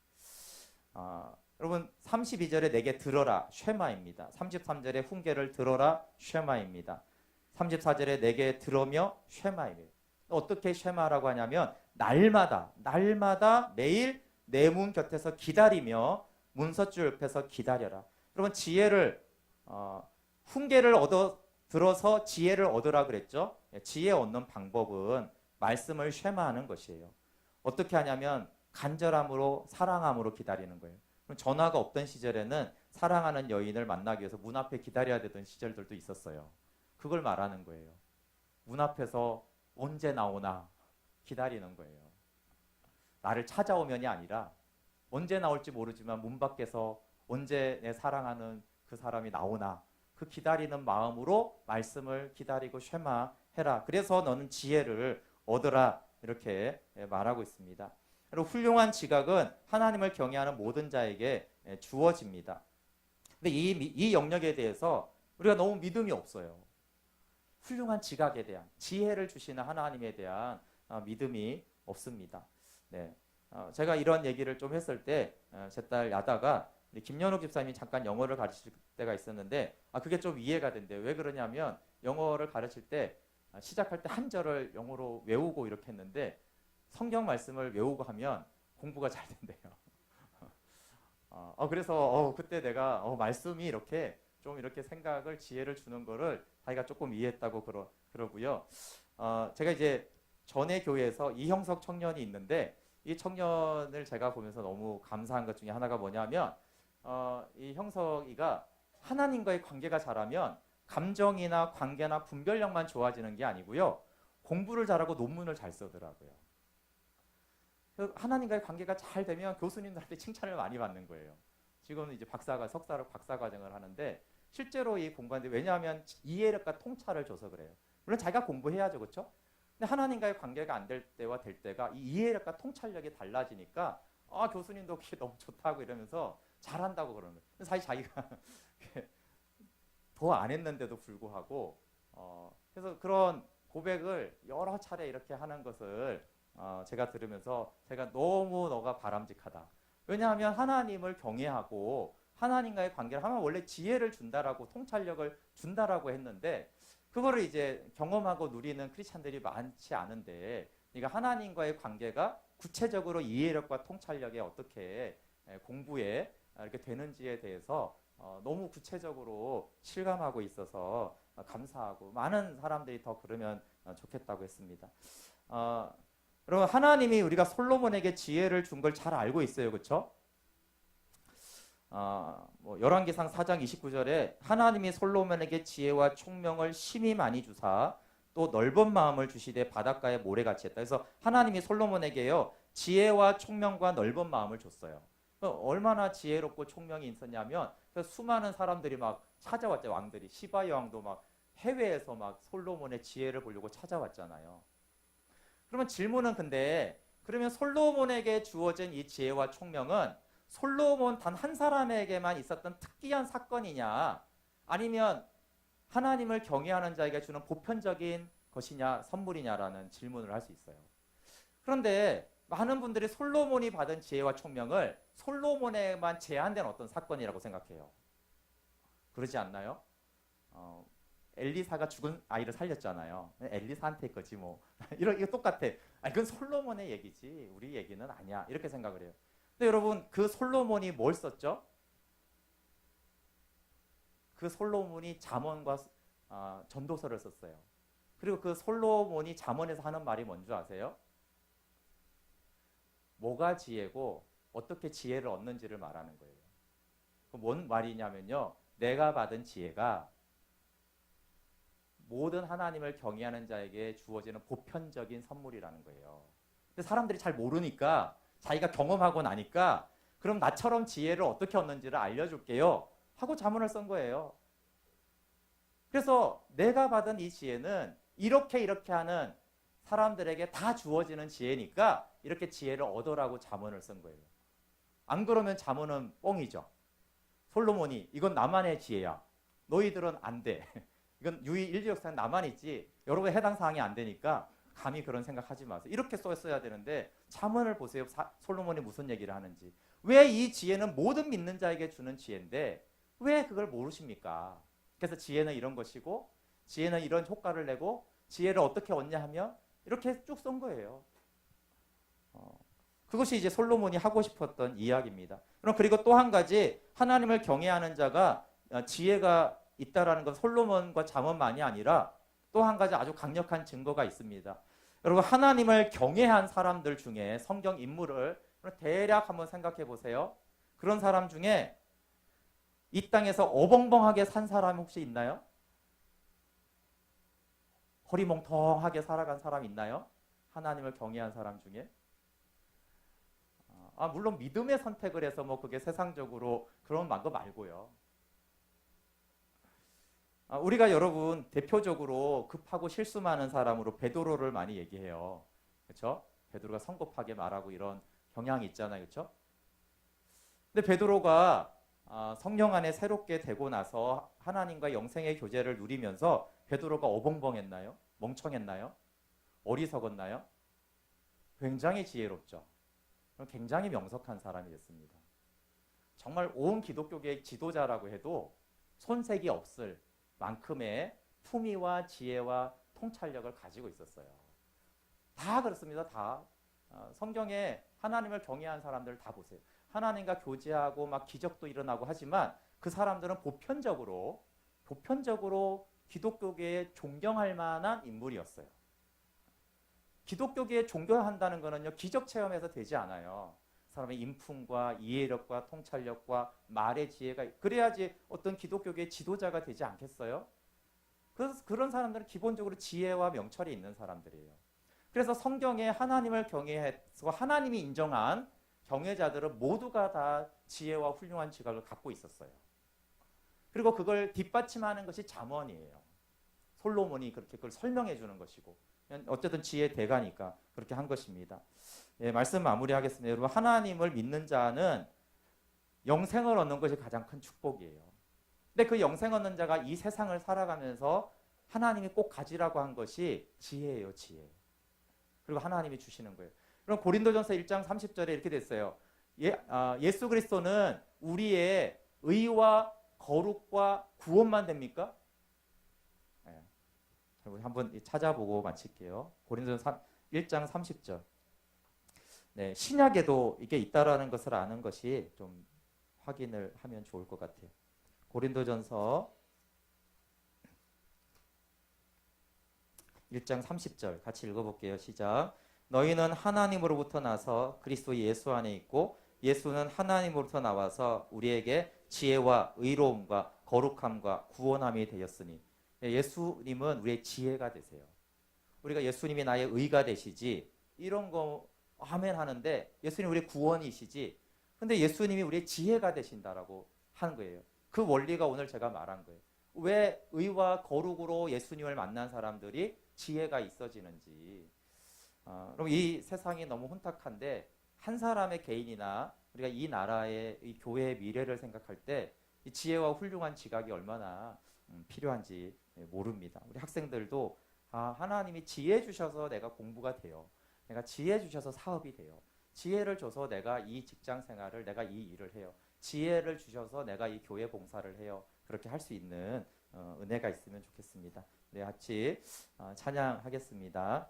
여러분 32절에 내게 들어라 쉐마입니다. 33절에 훈계를 들어라 쉐마입니다. 34절에 내게 들으며 쉐마입니다. 어떻게 쉐마라고 하냐면 날마다 매일 내 문 곁에서 기다리며 문설주 옆에서 기다려라. 여러분 지혜를 훈계를 들어서 지혜를 얻으라 그랬죠. 지혜 얻는 방법은 말씀을 쉐마하는 것이에요. 어떻게 하냐면 간절함으로 사랑함으로 기다리는 거예요. 전화가 없던 시절에는 사랑하는 여인을 만나기 위해서 문 앞에 기다려야 되던 시절들도 있었어요. 그걸 말하는 거예요. 문 앞에서 언제 나오나 기다리는 거예요. 나를 찾아오면이 아니라 언제 나올지 모르지만 문 밖에서 언제 내 사랑하는 그 사람이 나오나 그 기다리는 마음으로 말씀을 기다리고 쉐마해라. 그래서 너는 지혜를 얻으라 이렇게 말하고 있습니다. 그리고 훌륭한 지각은 하나님을 경외하는 모든 자에게 주어집니다. 근데 이 영역에 대해서 우리가 너무 믿음이 없어요. 훌륭한 지각에 대한 지혜를 주시는 하나님에 대한 믿음이 없습니다. 네. 제가 이런 얘기를 좀 했을 때 제 딸 야다가 김연욱 집사님이 잠깐 영어를 가르칠 때가 있었는데 그게 좀 이해가 된대요. 왜 그러냐면 영어를 가르칠 때 시작할 때 한 절을 영어로 외우고 이렇게 했는데 성경 말씀을 외우고 하면 공부가 잘 된대요. 그래서 그때 내가 말씀이 이렇게 좀 이렇게 생각을 지혜를 주는 거를 자기가 조금 이해했다고 그러고요. 제가 이제 전에 교회에서 이형석 청년이 있는데 이 청년을 제가 보면서 너무 감사한 것 중에 하나가 뭐냐면 이 형석이가 하나님과의 관계가 잘하면 감정이나 관계나 분별력만 좋아지는 게 아니고요. 공부를 잘하고 논문을 잘 쓰더라고요. 하나님과의 관계가 잘 되면 교수님들한테 칭찬을 많이 받는 거예요. 지금은 이제 박사 과정을 하는데 실제로 이 공부하는데 왜냐하면 이해력과 통찰을 줘서 그래요. 물론 자기가 공부해야죠, 그렇죠? 근데 하나님과의 관계가 안 될 때와 될 때가 이 이해력과 통찰력이 달라지니까 교수님도 그게 너무 좋다고 이러면서 잘한다고 그러는 거예요. 사실 자기가 더 안 했는데도 불구하고 그래서 그런 고백을 여러 차례 이렇게 하는 것을 제가 들으면서 제가 너무 너가 바람직하다. 왜냐하면 하나님을 경외하고 하나님과의 관계를 하면 원래 지혜를 준다라고 통찰력을 준다라고 했는데 그거를 이제 경험하고 누리는 크리스찬들이 많지 않은데 그러니까 하나님과의 관계가 구체적으로 이해력과 통찰력에 어떻게 공부에 이렇게 되는지에 대해서 너무 구체적으로 실감하고 있어서 감사하고 많은 사람들이 더 그러면 좋겠다고 했습니다. 여러분 하나님이 우리가 솔로몬에게 지혜를 준 걸 잘 알고 있어요, 그렇죠? 열왕기상 4장 29절에 하나님이 솔로몬에게 지혜와 총명을 심히 많이 주사 또 넓은 마음을 주시되 바닷가에 모래같이 했다. 그래서 하나님이 솔로몬에게요 지혜와 총명과 넓은 마음을 줬어요. 얼마나 지혜롭고 총명이 있었냐면 수많은 사람들이 막 찾아왔죠. 왕들이 시바 여왕도 막 해외에서 막 솔로몬의 지혜를 보려고 찾아왔잖아요. 그러면 질문은 근데 그러면 솔로몬에게 주어진 이 지혜와 총명은 솔로몬 단 한 사람에게만 있었던 특이한 사건이냐 아니면 하나님을 경외하는 자에게 주는 보편적인 것이냐 선물이냐라는 질문을 할 수 있어요. 그런데 많은 분들이 솔로몬이 받은 지혜와 총명을 솔로몬에만 제한된 어떤 사건이라고 생각해요. 그러지 않나요? 엘리사가 죽은 아이를 살렸잖아요. 엘리사한테 거지 뭐. 이거 똑같아. 그건 솔로몬의 얘기지 우리 얘기는 아니야. 이렇게 생각을 해요. 근데 여러분 그 솔로몬이 뭘 썼죠? 그 솔로몬이 잠언과 전도서를 썼어요. 그리고 그 솔로몬이 잠언에서 하는 말이 뭔지 아세요? 뭐가 지혜고 어떻게 지혜를 얻는지를 말하는 거예요. 뭔 말이냐면요. 내가 받은 지혜가 모든 하나님을 경외하는 자에게 주어지는 보편적인 선물이라는 거예요. 근데 사람들이 잘 모르니까 자기가 경험하고 나니까 그럼 나처럼 지혜를 어떻게 얻는지를 알려줄게요 하고 잠언을 쓴 거예요. 그래서 내가 받은 이 지혜는 이렇게 하는 사람들에게 다 주어지는 지혜니까 이렇게 지혜를 얻으라고 잠언을 쓴 거예요. 안 그러면 잠언은 뻥이죠. 솔로몬이 이건 나만의 지혜야. 너희들은 안 돼. 이건 유의 일지 역사는 나만 있지. 여러분 해당 사항이 안 되니까 감히 그런 생각하지 마세요. 이렇게 썼어야 되는데 잠언을 보세요. 솔로몬이 무슨 얘기를 하는지. 왜 이 지혜는 모든 믿는 자에게 주는 지혜인데 왜 그걸 모르십니까? 그래서 지혜는 이런 것이고 지혜는 이런 효과를 내고 지혜를 어떻게 얻냐 하면 이렇게 쭉 쓴 거예요. 그것이 이제 솔로몬이 하고 싶었던 이야기입니다. 그럼 그리고 또 한 가지 하나님을 경외하는 자가 지혜가 있다라는 건 솔로몬과 잠언만이 아니라 또 한 가지 아주 강력한 증거가 있습니다. 여러분 하나님을 경외한 사람들 중에 성경 인물을 대략 한번 생각해 보세요. 그런 사람 중에 이 땅에서 어벙벙하게 산 사람 혹시 있나요? 허리멍텅하게 살아간 사람 있나요? 하나님을 경외한 사람 중에? 물론 믿음의 선택을 해서 뭐 그게 세상적으로 그런 거 말고요. 우리가 여러분 대표적으로 급하고 실수 많은 사람으로 베드로를 많이 얘기해요. 그렇죠? 베드로가 성급하게 말하고 이런 경향이 있잖아요. 그렇죠? 근데 베드로가 성령 안에 새롭게 되고 나서 하나님과 영생의 교제를 누리면서 베드로가 어벙벙했나요? 멍청했나요? 어리석었나요? 굉장히 지혜롭죠. 굉장히 명석한 사람이 됐습니다. 정말 온 기독교계의 지도자라고 해도 손색이 없을 만큼의 품위와 지혜와 통찰력을 가지고 있었어요. 다 그렇습니다. 다. 성경에 하나님을 경외한 사람들 다 보세요. 하나님과 교제하고 막 기적도 일어나고 하지만 그 사람들은 보편적으로 기독교계에 존경할 만한 인물이었어요. 기독교계에 존경한다는 것은요, 기적 체험에서 되지 않아요. 사람의 인품과 이해력과 통찰력과 말의 지혜가 그래야지 어떤 기독교계의 지도자가 되지 않겠어요? 그래서 그런 사람들은 기본적으로 지혜와 명철이 있는 사람들이에요. 그래서 성경에 하나님을 경외해서 하나님이 인정한 경외자들은 모두가 다 지혜와 훌륭한 지각을 갖고 있었어요. 그리고 그걸 뒷받침하는 것이 잠언이에요. 솔로몬이 그렇게 그걸 설명해 주는 것이고 어쨌든 지혜의 대가니까 그렇게 한 것입니다. 예, 말씀 마무리하겠습니다. 여러분, 하나님을 믿는 자는 영생을 얻는 것이 가장 큰 축복이에요. 근데 그 영생 얻는 자가 이 세상을 살아가면서 하나님이 꼭 가지라고 한 것이 지혜예요, 지혜. 그리고 하나님이 주시는 거예요. 그럼 고린도전서 1장 30절에 이렇게 됐어요. 예수 그리스도는 우리의 의와 거룩과 구원만 됩니까? 네. 한번 찾아보고 마칠게요. 고린도전서 1장 30절. 네, 신약에도 이게 있다라는 것을 아는 것이 좀 확인을 하면 좋을 것 같아요. 고린도전서 1장 30절 같이 읽어볼게요. 시작. 너희는 하나님으로부터 나서 그리스도 예수 안에 있고 예수는 하나님으로부터 나와서 우리에게 지혜와 의로움과 거룩함과 구원함이 되었으니 예수님은 우리의 지혜가 되세요. 우리가 예수님이 나의 의가 되시지 이런 거 아멘 하는데 예수님 우리의 구원이시지 근데 예수님이 우리의 지혜가 되신다라고 하는 거예요. 그 원리가 오늘 제가 말한 거예요. 왜 의와 거룩으로 예수님을 만난 사람들이 지혜가 있어지는지. 그럼 이 세상이 너무 혼탁한데 한 사람의 개인이나 우리가 이 나라의 이 교회의 미래를 생각할 때 이 지혜와 훌륭한 지각이 얼마나 필요한지 모릅니다. 우리 학생들도 하나님이 지혜 주셔서 내가 공부가 돼요. 내가 지혜 주셔서 사업이 돼요. 지혜를 줘서 내가 이 직장 생활을 내가 이 일을 해요. 지혜를 주셔서 내가 이 교회 봉사를 해요. 그렇게 할 수 있는 은혜가 있으면 좋겠습니다. 네, 같이 찬양하겠습니다.